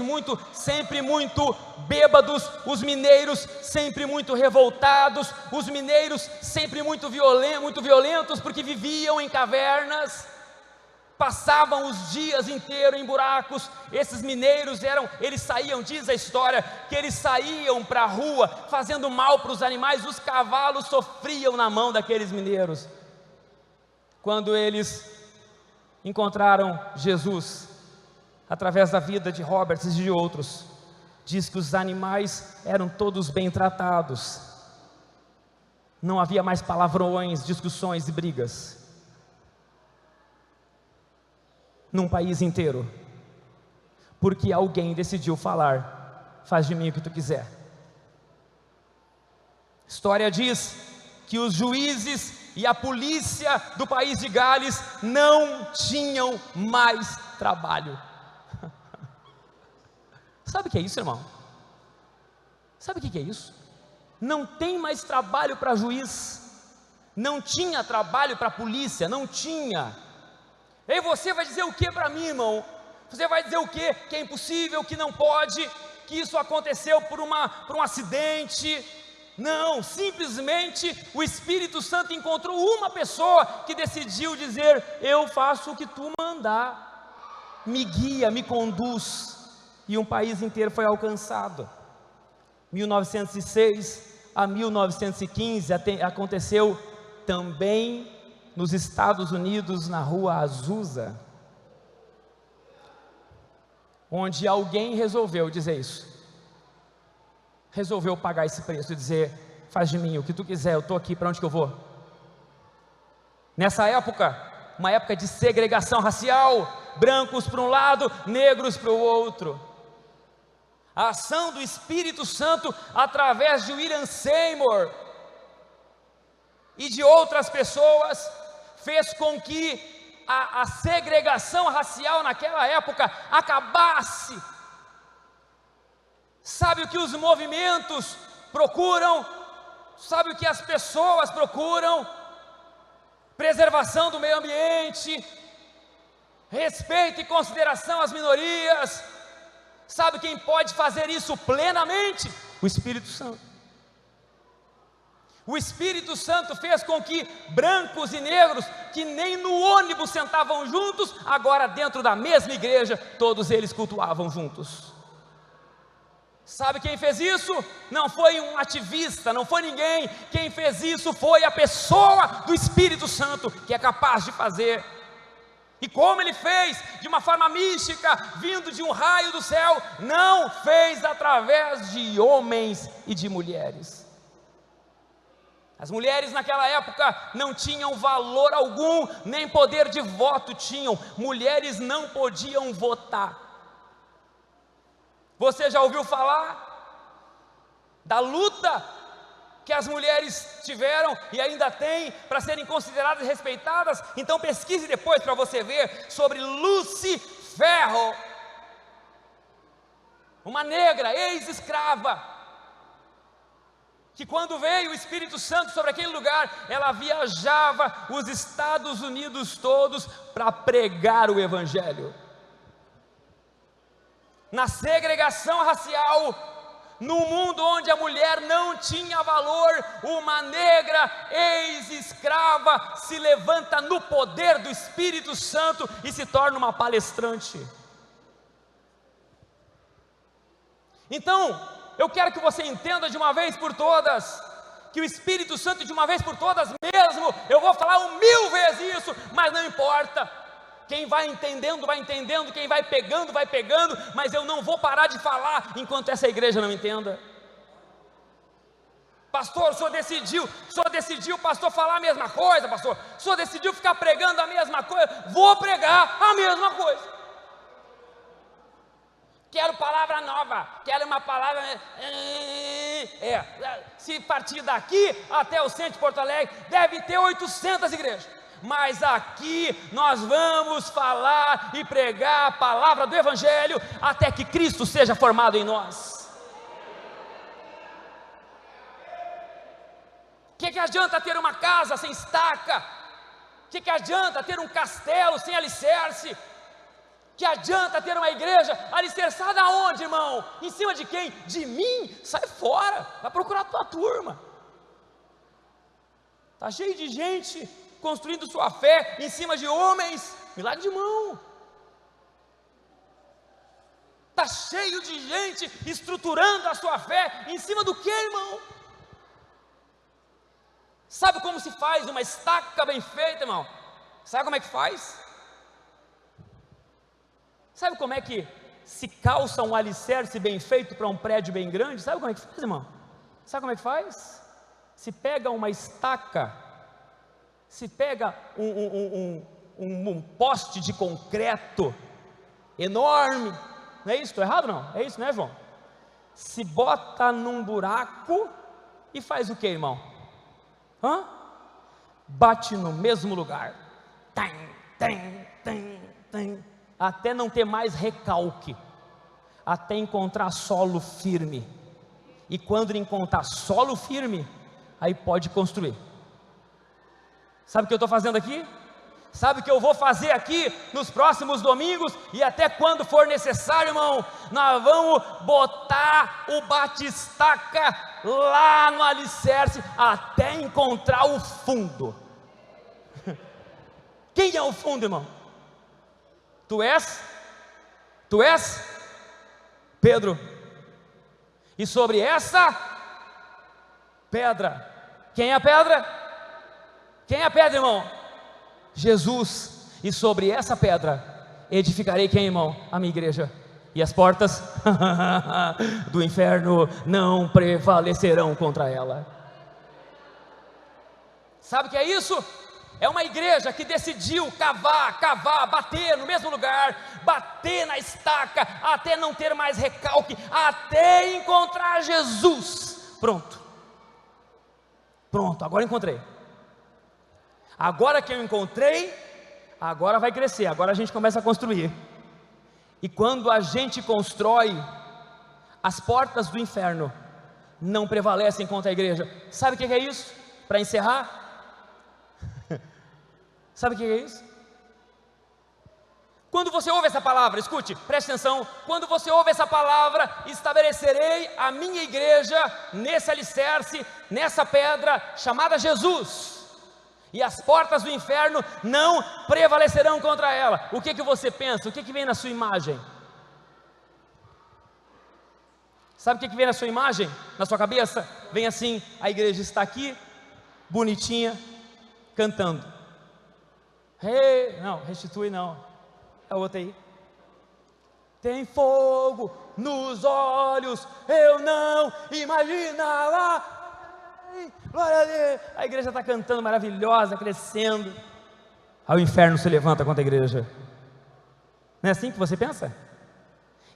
sempre muito bêbados, os mineiros sempre muito revoltados, os mineiros sempre muito violentos, porque viviam em cavernas, passavam os dias inteiros em buracos. Esses mineiros eles saíam, diz a história, que eles saíam para a rua, fazendo mal para os animais, os cavalos sofriam na mão daqueles mineiros. Quando eles encontraram Jesus, através da vida de Roberts e de outros, diz que os animais eram todos bem tratados, não havia mais palavrões, discussões e brigas, num país inteiro, porque alguém decidiu falar: faz de mim o que tu quiser. A história diz que os juízes e a polícia do país de Gales não tinham mais trabalho. Sabe o que é isso, irmão? Sabe o que é isso? Não tem mais trabalho para juiz, não tinha trabalho para polícia, não tinha. E você vai dizer o que para mim, irmão? Você vai dizer o que? Que é impossível, que não pode, que isso aconteceu por um acidente. Não, simplesmente o Espírito Santo encontrou uma pessoa que decidiu dizer: eu faço o que tu mandar, me guia, me conduz. E um país inteiro foi alcançado. 1906 a 1915 aconteceu também nos Estados Unidos, na rua Azusa, onde alguém resolveu dizer isso, resolveu pagar esse preço e dizer: faz de mim o que tu quiser, eu estou aqui, para onde que eu vou? Nessa época, uma época de segregação racial, brancos para um lado, negros para o outro. A ação do Espírito Santo, através de William Seymour e de outras pessoas, fez com que a segregação racial naquela época acabasse. Sabe o que os movimentos procuram? Sabe o que as pessoas procuram? Preservação do meio ambiente, respeito e consideração às minorias. Sabe quem pode fazer isso plenamente? O Espírito Santo. O Espírito Santo fez com que brancos e negros, que nem no ônibus sentavam juntos, agora dentro da mesma igreja, todos eles cultuavam juntos. Sabe quem fez isso? Não foi um ativista, não foi ninguém. Quem fez isso foi a pessoa do Espírito Santo, que é capaz de fazer. E como ele fez? De uma forma mística, vindo de um raio do céu. Não fez através de homens e de mulheres. As mulheres naquela época não tinham valor algum, nem poder de voto tinham. Mulheres não podiam votar. Você já ouviu falar da luta que as mulheres tiveram e ainda têm para serem consideradas e respeitadas. Então pesquise depois para você ver sobre Lucy Ferro, uma negra ex-escrava, que quando veio o Espírito Santo sobre aquele lugar, ela viajava os Estados Unidos todos para pregar o Evangelho. Na segregação racial, no mundo onde a mulher não tinha valor, uma negra ex-escrava se levanta no poder do Espírito Santo e se torna uma palestrante. Então, eu quero que você entenda de uma vez por todas, que o Espírito Santo de uma vez por todas mesmo, eu vou falar 1000 vezes isso, mas não importa. Quem vai entendendo, quem vai pegando, mas eu não vou parar de falar enquanto essa igreja não entenda. Pastor, o senhor decidiu, pastor, falar a mesma coisa, pastor, o senhor decidiu ficar pregando a mesma coisa, vou pregar a mesma coisa. Quero palavra nova, quero uma palavra, se partir daqui até o centro de Porto Alegre, deve ter 800 igrejas. Mas aqui nós vamos falar e pregar a palavra do Evangelho até que Cristo seja formado em nós. O que adianta ter uma casa sem estaca? O que adianta ter um castelo sem alicerce? Que adianta ter uma igreja alicerçada aonde, irmão? Em cima de quem? De mim? Sai fora, vai procurar a tua turma. Está cheio de gente construindo sua fé em cima de homens, milagre de mão. Está cheio de gente estruturando a sua fé em cima do que, irmão? Sabe como se faz uma estaca bem feita, irmão? Sabe como é que faz? Sabe como é que se calça um alicerce bem feito para um prédio bem grande? Sabe como é que faz, irmão? Sabe como é que faz? Se pega uma estaca, se pega um poste de concreto enorme, não é isso? Estou errado não? É isso, né, João? Se bota num buraco e faz o que, irmão? Bate no mesmo lugar, até não ter mais recalque, até encontrar solo firme. E quando encontrar solo firme, aí pode construir. Sabe o que eu estou fazendo aqui? Sabe o que eu vou fazer aqui nos próximos domingos e até quando for necessário, irmão? Nós vamos botar o batistaca lá no alicerce até encontrar o fundo. Quem é o fundo, irmão? Tu és Pedro. E sobre essa pedra, quem é a pedra? Quem é a pedra, irmão? Jesus. E sobre essa pedra edificarei quem, irmão? A minha igreja. E as portas do inferno não prevalecerão contra ela. Sabe o que é isso? É uma igreja que decidiu cavar, bater no mesmo lugar, bater na estaca, até não ter mais recalque, até encontrar Jesus. Pronto, agora encontrei. Agora que eu encontrei, agora vai crescer, agora a gente começa a construir. E quando a gente constrói, as portas do inferno não prevalecem contra a igreja. Sabe o que é isso? Para encerrar, sabe o que é isso? Quando você ouve essa palavra, escute, preste atenção. Quando você ouve essa palavra, estabelecerei a minha igreja nesse alicerce, nessa pedra chamada Jesus, e as portas do inferno não prevalecerão contra ela. O que você pensa? O que vem na sua imagem? Sabe o que vem na sua imagem? Na sua cabeça? Vem assim: a igreja está aqui, bonitinha, cantando. Não, restitui não, é outra aí. Tem fogo nos olhos, eu não imaginava. Glória a Deus. A igreja está cantando maravilhosa, crescendo. Aí o inferno se levanta contra a igreja. Não é assim que você pensa?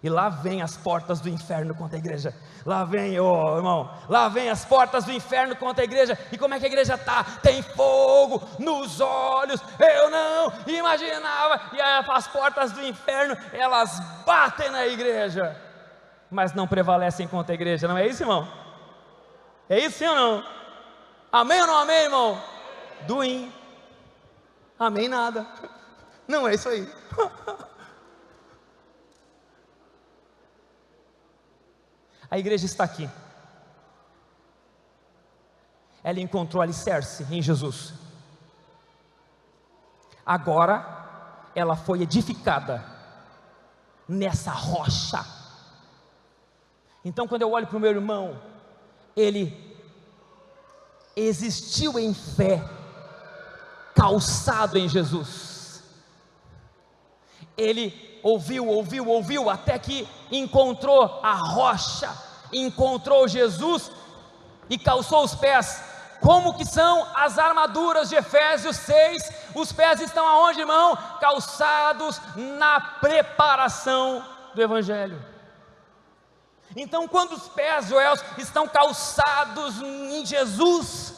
E lá vem as portas do inferno contra a igreja. Lá vem, irmão, lá vem as portas do inferno contra a igreja. E como é que a igreja está? Tem fogo nos olhos. Eu não imaginava. E aí as portas do inferno, elas batem na igreja, mas não prevalecem contra a igreja. Não é isso, irmão? É isso, sim ou não? Amém ou não amém, irmão? Doim. Amém nada. Não é isso aí. A igreja está aqui. Ela encontrou alicerce em Jesus. Agora ela foi edificada nessa rocha. Então, quando eu olho para o meu irmão, ele existiu em fé, calçado em Jesus. Ele ouviu, até que encontrou a rocha, encontrou Jesus e calçou os pés. Como que são as armaduras de Efésios 6? Os pés estão aonde, irmão? Calçados na preparação do Evangelho. Então, quando os pés, Joel, estão calçados em Jesus,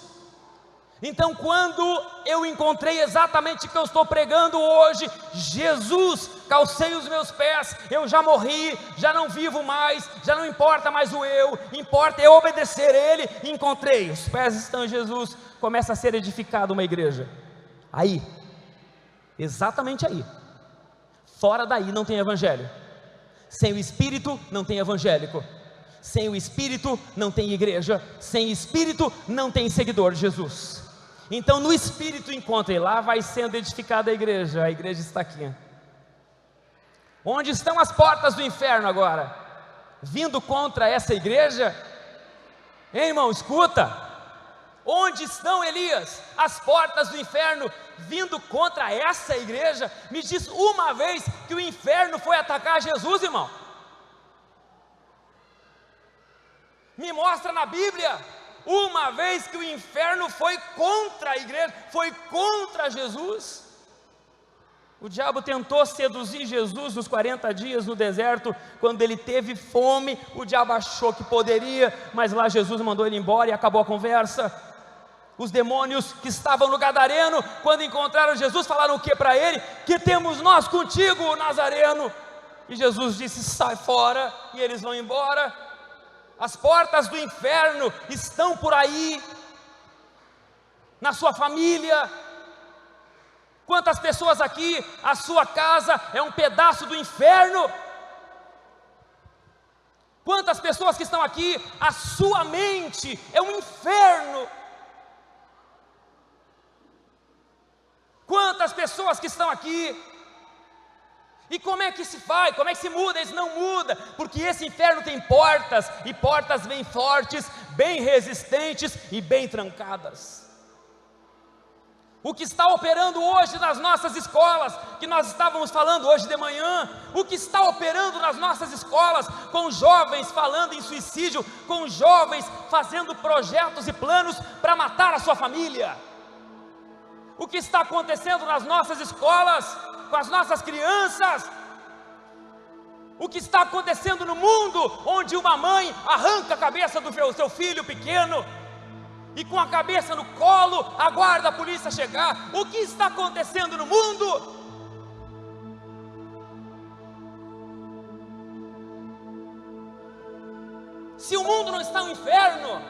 então quando eu encontrei exatamente o que eu estou pregando hoje, Jesus, calcei os meus pés, eu já morri, já não vivo mais, já não importa mais o eu, importa eu obedecer Ele. Encontrei, os pés estão em Jesus, começa a ser edificada uma igreja. Aí, exatamente aí, fora daí não tem evangelho. Sem o Espírito não tem evangélico, sem o Espírito não tem igreja, sem Espírito não tem seguidor de Jesus. Então no Espírito encontre, lá vai sendo edificada a igreja está aqui. Onde estão as portas do inferno agora? Vindo contra essa igreja? Ei, irmão, escuta, onde estão, Elias, as portas do inferno vindo contra essa igreja? Me diz uma vez que o inferno foi atacar Jesus, irmão. Me mostra na Bíblia uma vez que o inferno foi contra a igreja, foi contra Jesus. O diabo tentou seduzir Jesus nos 40 dias no deserto, quando ele teve fome. O diabo achou que poderia, mas lá Jesus mandou ele embora e acabou a conversa. Os demônios que estavam no Gadareno, quando encontraram Jesus, falaram o que para ele? Que temos nós contigo, Nazareno. E Jesus disse: sai fora, e eles vão embora. As portas do inferno estão por aí, na sua família. Quantas pessoas aqui, a sua casa é um pedaço do inferno? Quantas pessoas que estão aqui, a sua mente é um inferno? Quantas pessoas que estão aqui? E como é que se faz? Como é que se muda? Isso não muda, porque esse inferno tem portas, e portas bem fortes, bem resistentes e bem trancadas. O que está operando hoje nas nossas escolas, que nós estávamos falando hoje de manhã, o que está operando nas nossas escolas, com jovens falando em suicídio, com jovens fazendo projetos e planos para matar a sua família. O que está acontecendo nas nossas escolas, com as nossas crianças, o que está acontecendo no mundo, onde uma mãe arranca a cabeça do seu filho pequeno, e com a cabeça no colo, aguarda a polícia chegar. O que está acontecendo no mundo? Se o mundo não está um inferno,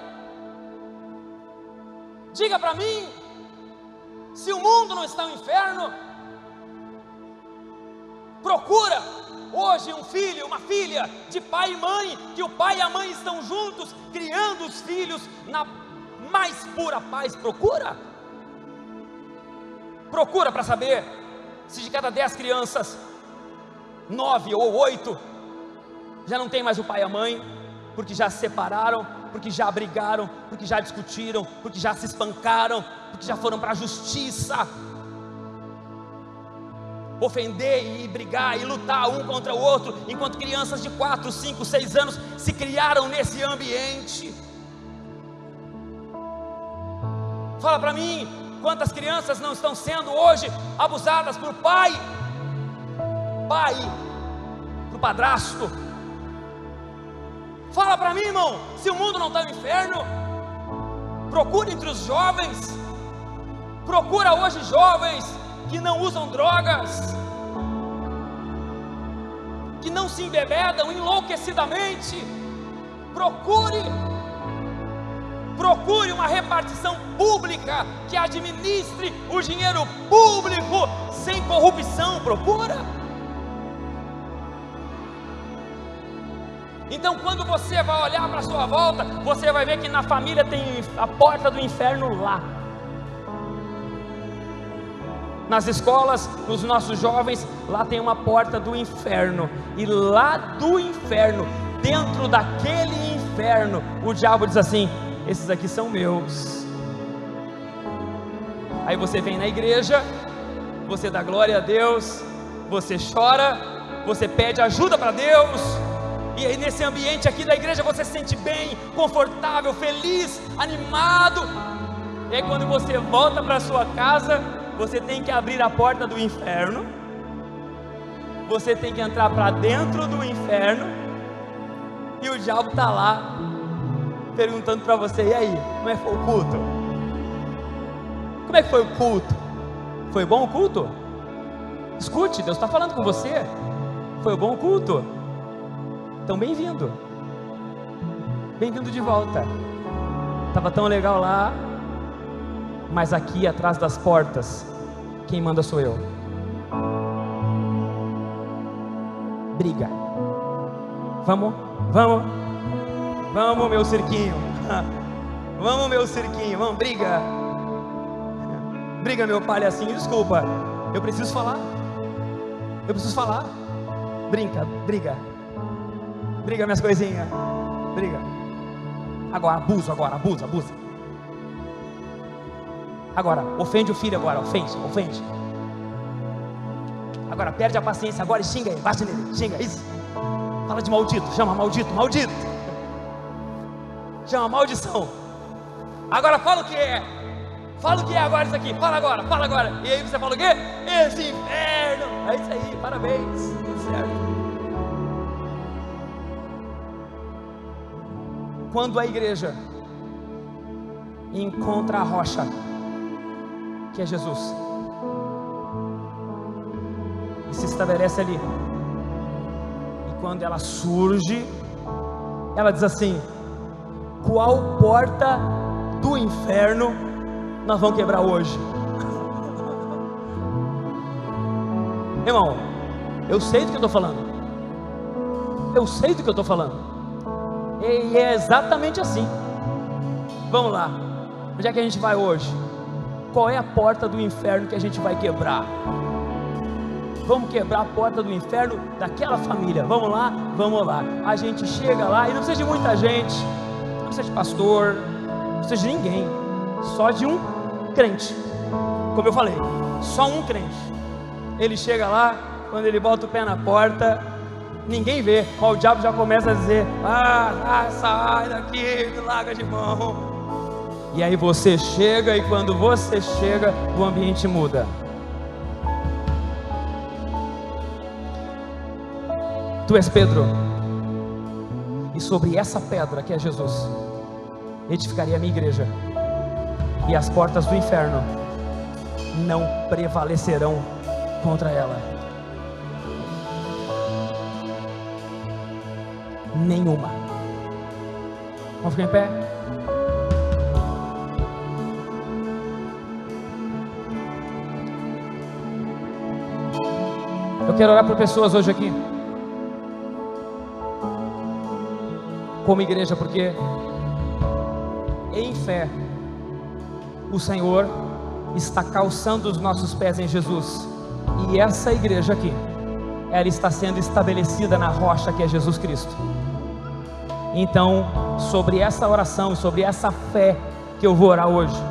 diga para mim, se o mundo não está um inferno, procura hoje um filho, uma filha, de pai e mãe, que o pai e a mãe estão juntos, criando os filhos na mais pura paz. Procura para saber se de cada 10 crianças, 9 ou 8 já não tem mais o pai e a mãe, porque já se separaram, porque já brigaram, porque já discutiram, porque já se espancaram, porque já foram para a justiça, ofender e brigar e lutar um contra o outro, enquanto crianças de 4, 5, 6 anos se criaram nesse ambiente. Fala para mim, quantas crianças não estão sendo hoje abusadas por pai para o padrasto. Fala para mim, irmão, se o mundo não está no inferno. Procura entre os jovens, procura hoje jovens que não usam drogas, que não se embebedam enlouquecidamente. Procure uma repartição pública que administre o dinheiro público sem corrupção. Procura. Então, quando você vai olhar para a sua volta, você vai ver que na família tem a porta do inferno lá. Nas escolas, nos nossos jovens, lá tem uma porta do inferno. E lá do inferno, dentro daquele inferno, o diabo diz assim: esses aqui são meus. Aí você vem na igreja, você dá glória a Deus, você chora, você pede ajuda para Deus. E aí nesse ambiente aqui da igreja você se sente bem, confortável, feliz, animado. E aí quando você volta para sua casa, você tem que abrir a porta do inferno. Você tem que entrar para dentro do inferno. E o diabo está lá, perguntando para você: e aí, como é que foi o culto? Como é que foi o culto? Foi bom o culto? Escute, Deus está falando com você. Foi bom o culto? Então bem-vindo. Bem-vindo de volta. Estava tão legal lá, mas aqui atrás das portas, quem manda sou eu. Briga. Vamos meu cirquinho. Vamos meu cirquinho, vamos, briga. Briga meu palhacinho, desculpa. Eu preciso falar. Briga minhas coisinhas. Briga. Agora, abusa. Agora, ofende o filho agora, ofende. Agora, perde a paciência agora e xinga ele, bate nele, xinga, isso. Fala de maldito, chama maldito. Chama maldição. Agora fala o que é. Agora isso aqui, fala agora. E aí você fala o quê? Esse inferno. É isso aí, parabéns, tudo certo. Quando a igreja encontra a rocha, que é Jesus, e se estabelece ali, e quando ela surge, ela diz assim: qual porta do inferno nós vamos quebrar hoje? Irmão, eu sei do que eu estou falando. E é exatamente assim. Vamos lá. Onde é que a gente vai hoje? Qual é a porta do inferno que a gente vai quebrar? Vamos quebrar a porta do inferno daquela família. Vamos lá. A gente chega lá e não precisa de muita gente, não precisa de pastor, não precisa de ninguém, só de um crente. Como eu falei, só um crente. Ele chega lá, quando ele bota o pé na porta, ninguém vê, mas o diabo já começa a dizer: sai daqui, me larga de mão. E aí você chega, e quando você chega, o ambiente muda. Tu és Pedro, e sobre essa pedra que é Jesus, edificarei a minha igreja, e as portas do inferno não prevalecerão contra ela. Nenhuma. Vamos ficar em pé? Eu quero orar por pessoas hoje aqui, como igreja, porque em fé o Senhor está calçando os nossos pés em Jesus, e essa igreja aqui, ela está sendo estabelecida na rocha que é Jesus Cristo. Então, sobre essa oração, sobre essa fé que eu vou orar hoje,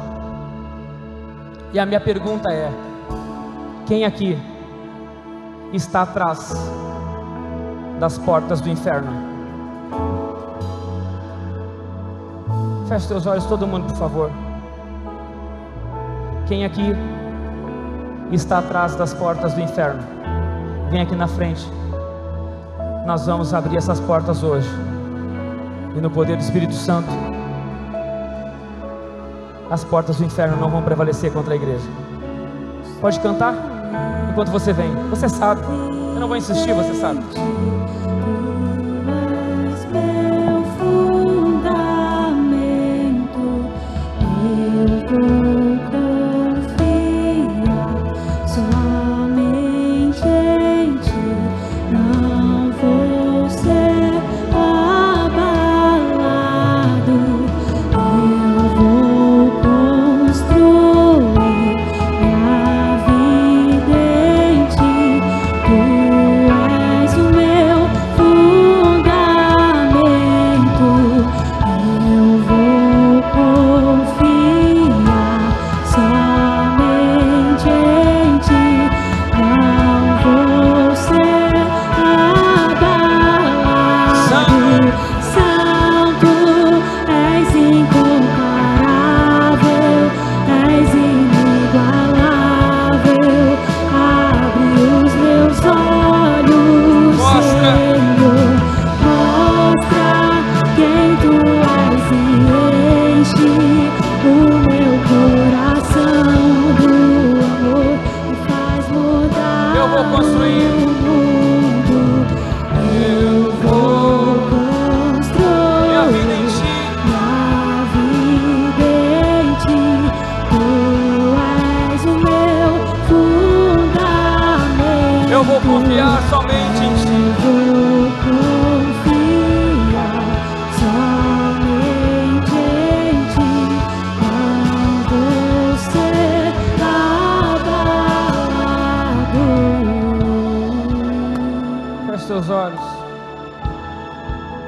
e a minha pergunta é: quem aqui está atrás das portas do inferno? Feche seus olhos, todo mundo, por favor. Quem aqui está atrás das portas do inferno? Vem aqui na frente. nós vamos abrir essas portas hoje, e no poder do Espírito Santo, as portas do inferno não vão prevalecer contra a igreja. Pode cantar enquanto você vem. Você sabe, eu não vou insistir, você sabe.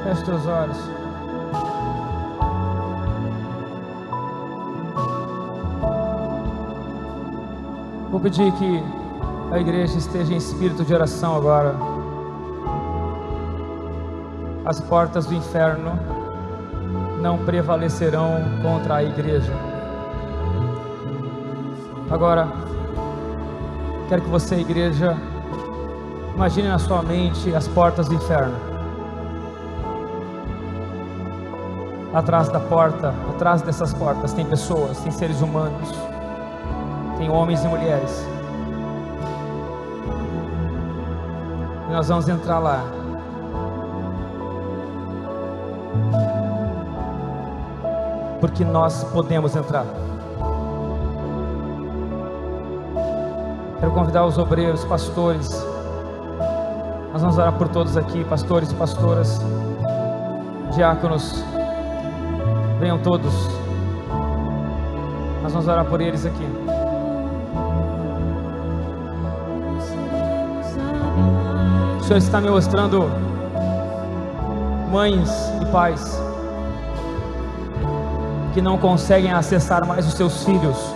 Feche teus olhos. Vou pedir que a igreja esteja em espírito de oração agora. As portas do inferno não prevalecerão contra a igreja. Agora, quero que você, igreja, imagine na sua mente as portas do inferno. Atrás da porta, atrás dessas portas tem pessoas, tem seres humanos, tem homens e mulheres. E nós vamos entrar lá. Porque nós podemos entrar. Quero convidar os obreiros, pastores. Nós vamos orar por todos aqui, pastores e pastoras, diáconos. Venham todos. Nós vamos orar por eles aqui. O Senhor está me mostrando mães e pais que não conseguem acessar mais os seus filhos.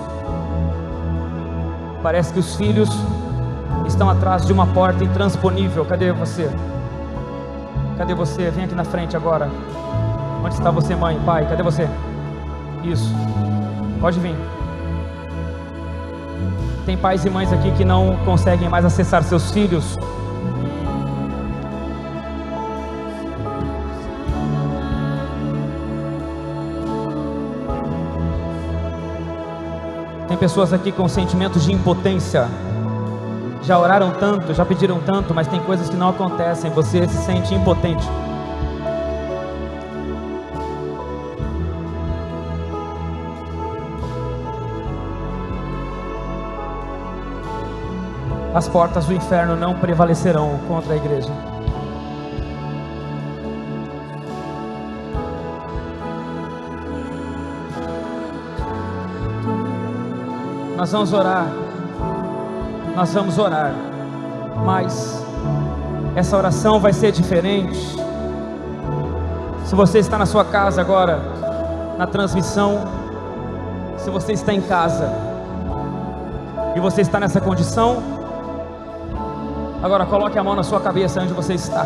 Parece que os filhos estão atrás de uma porta intransponível. Cadê você? Cadê você? Vem aqui na frente agora. Onde está você, mãe, pai? Cadê você? Isso. Pode vir. Tem pais e mães aqui que não conseguem mais acessar seus filhos. Tem pessoas aqui com sentimentos de impotência. Já oraram tanto, já pediram tanto, mas tem coisas que não acontecem. Você se sente impotente. As portas do inferno não prevalecerão contra a igreja. Nós vamos orar. Nós vamos orar. Mas essa oração vai ser diferente. Se você está na sua casa agora, na transmissão, se você está em casa e você está nessa condição, agora coloque a mão na sua cabeça onde você está.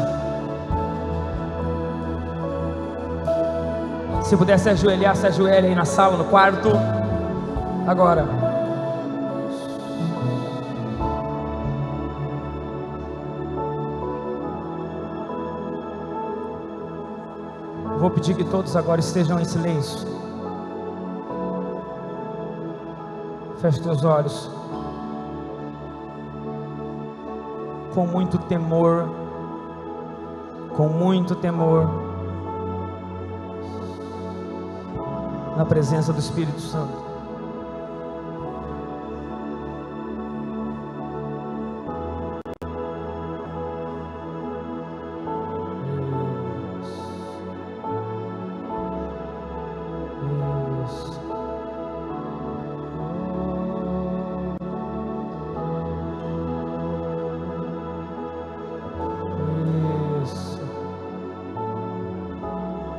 Se puder se ajoelhar, se ajoelhe aí na sala, no quarto. Agora. Vou pedir que todos agora estejam em silêncio. Feche teus olhos. Com muito temor, na presença do Espírito Santo.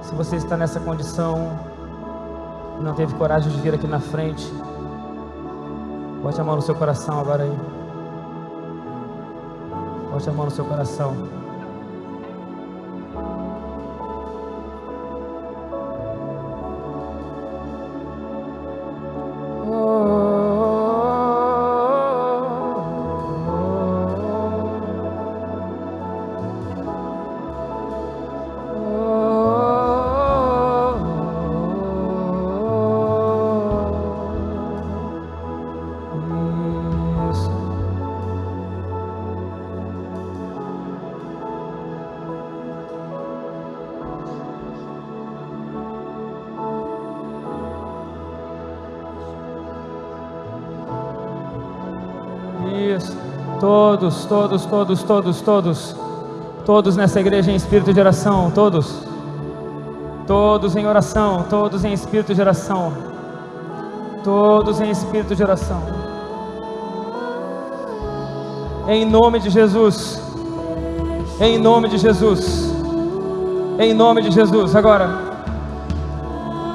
Se você está nessa condição e não teve coragem de vir aqui na frente, bote a mão no seu coração agora aí. Bote a mão no seu coração. Isso. Todos nessa igreja em espírito de oração, todos em oração, todos em espírito de oração, em nome de Jesus,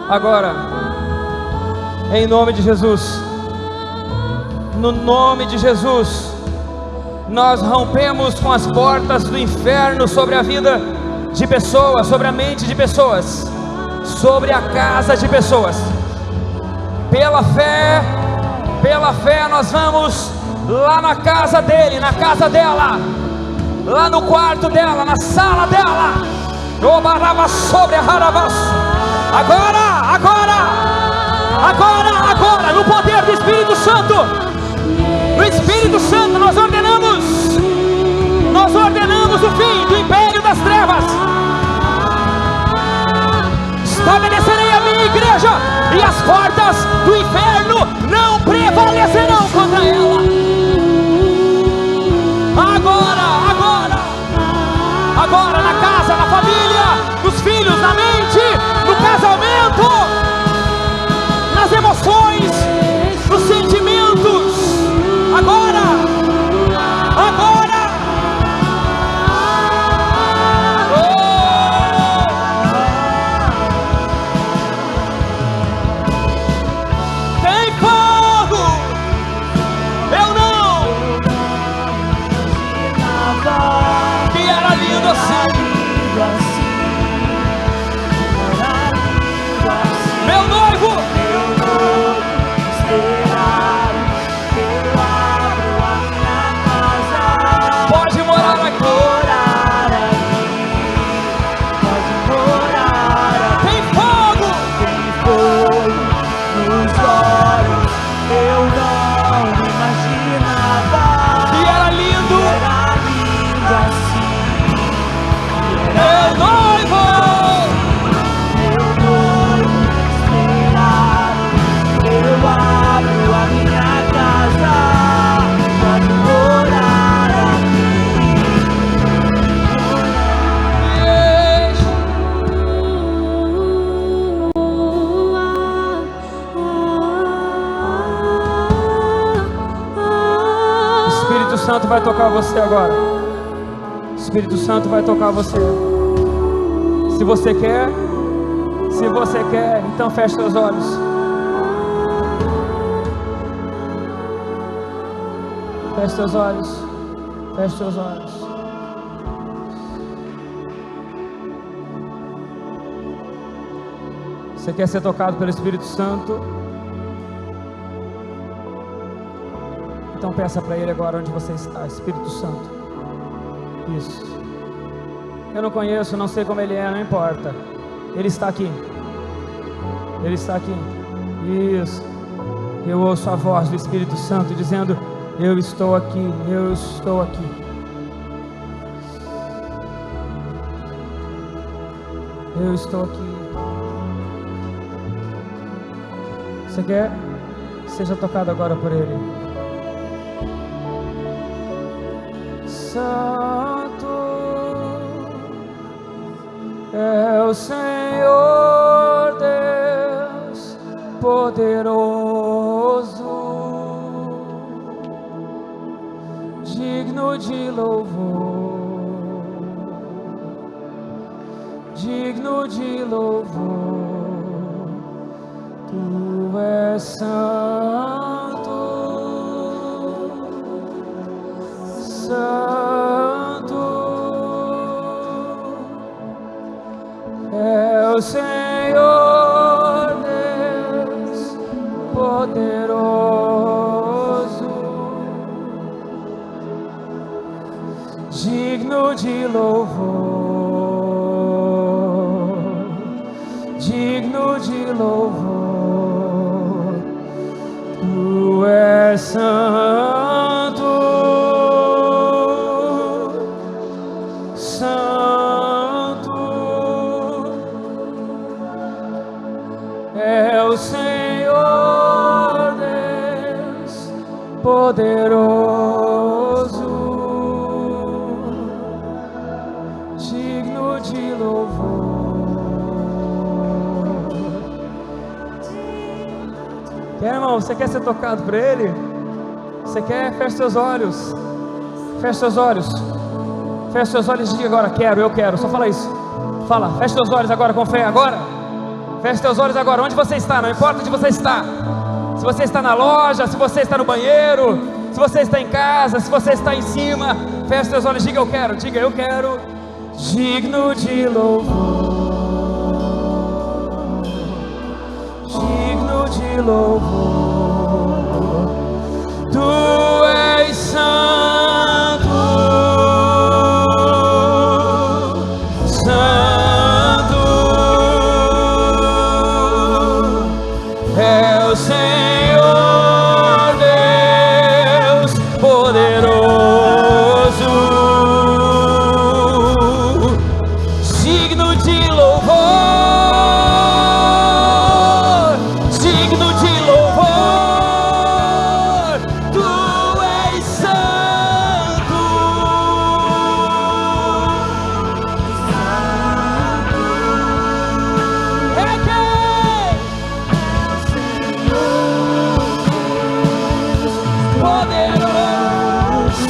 agora, em nome de Jesus. No nome de Jesus, nós rompemos com as portas do inferno sobre a vida de pessoas, sobre a mente de pessoas, sobre a casa de pessoas. Pela fé nós vamos lá na casa dele, na casa dela, lá no quarto dela, na sala dela. Obarava sobre a Haravas. Agora, no poder do Espírito Santo. No Espírito Santo nós ordenamos o fim do império das trevas. Estabelecerei a minha igreja e as portas do inferno não prevalecerão contra ela. Agora na casa, na família, nos filhos, na mente, no casamento, nas emoções, nos sentimentos. Agora! Oh! Tem fogo! Eu não! Que era lindo assim! Meu noivo! Pode morar aqui. Tem fogo nos olhos. Eu não imaginava que era lindo assim. Meu noivo esperado. Eu abro a minha casa. Pode morar aqui. O Espírito Santo vai tocar você agora. O Espírito Santo vai tocar você. Se você quer, então feche seus olhos. Feche seus olhos. Você quer ser tocado pelo Espírito Santo? Então peça para Ele agora onde você está, Espírito Santo. Isso. Eu não conheço, não sei como Ele é, não importa. Ele está aqui. Ele está aqui. Isso. Eu ouço a voz do Espírito Santo dizendo: eu estou aqui, eu estou aqui. Eu estou aqui. Você quer? Seja tocado agora por Ele. Santo é o Senhor Deus poderoso, digno de louvor, digno de louvor. Tu és santo, santo é o Senhor Deus poderoso, digno de louvor, digno de louvor. Tu és santo, santo é o Senhor Deus poderoso, digno de louvor. Quer, irmão? Você quer ser tocado por Ele? Você quer? Feche seus olhos. Feche seus olhos. Feche seus olhos e diga agora: quero, eu quero. Só fala isso. Fala, feche seus olhos agora com fé. Agora. Feche seus olhos agora. Onde você está? Não importa onde você está. Se você está na loja, se você está no banheiro, se você está em casa, se você está em cima. Feche seus olhos e diga: eu quero. Diga: eu quero. Digno de louvor, digno de louvor. Tu és santo, santo é o Senhor Deus poderoso, digno de louvor, digno de louvor. Tu és santo, é poderoso.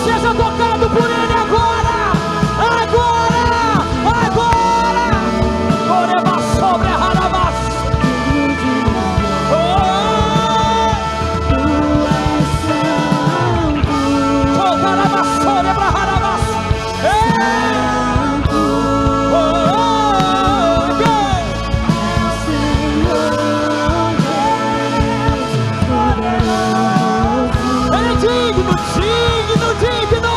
Seja tocado por Ele agora, agora, agora. Oreba sobre a Harabas. Tocaraba sobre a Harabas. Ele é digno, digno, digno.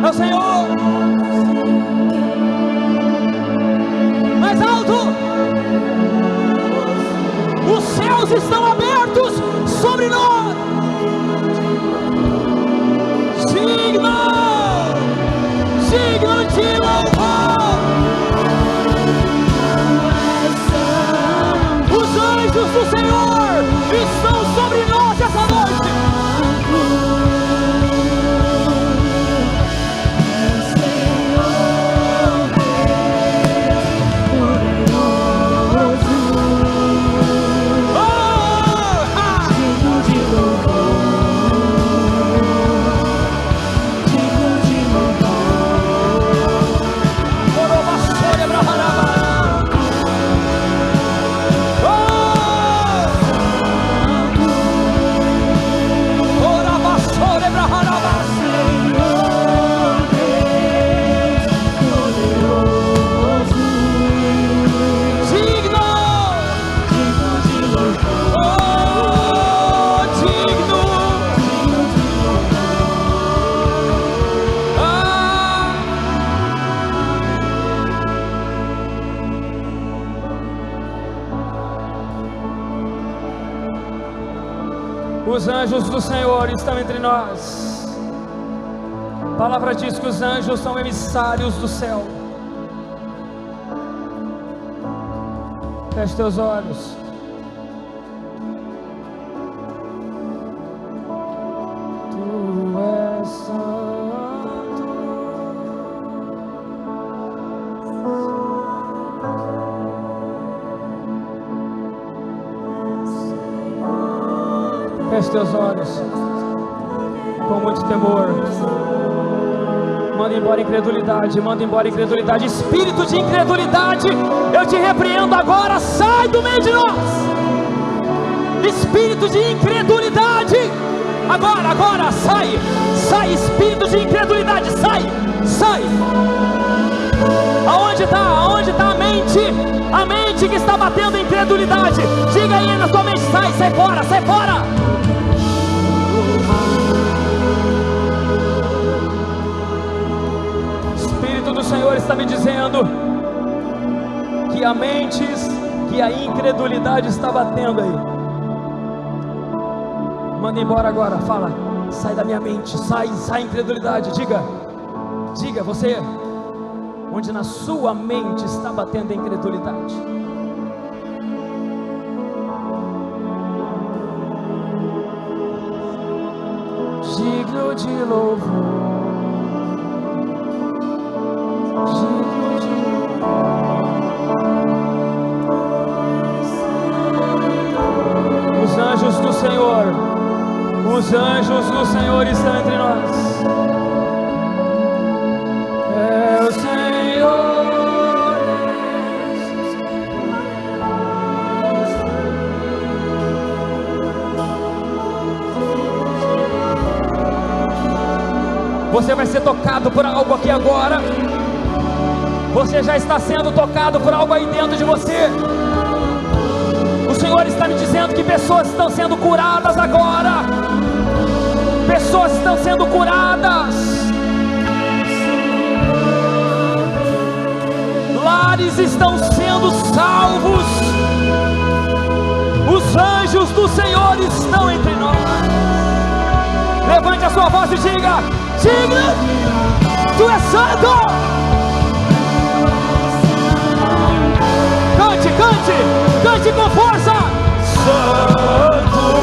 É o Senhor. Mais alto. Os céus estão abertos sobre nós. Digno, digno de louvor. Os anjos do Senhor estão sobre nós essa noite. Os anjos do Senhor estão entre nós. A palavra diz que os anjos são emissários do céu. Feche teus olhos. Tu és santo. Feche teus olhos. Com muito temor. Manda embora a incredulidade, manda embora a incredulidade. Espírito de incredulidade, eu te repreendo agora, sai do meio de nós. Espírito de incredulidade, agora, sai, espírito de incredulidade, sai. Aonde está a mente que está batendo incredulidade? Diga aí na tua mente, sai fora. O Senhor está me dizendo que a incredulidade está batendo aí. Manda embora agora, fala, sai da minha mente, sai incredulidade, diga você, onde na sua mente está batendo a incredulidade. Digno de louvor. Os anjos do Senhor estão entre nós. É o Senhor. Você vai ser tocado por algo aqui agora. Você já está sendo tocado por algo aí dentro de você. O Senhor está me dizendo que pessoas estão sendo curadas agora. Pessoas estão sendo curadas. Lares estão sendo salvos. Os anjos do Senhor estão entre nós. Levante a sua voz e diga: tu és santo. Cante com força. Santo.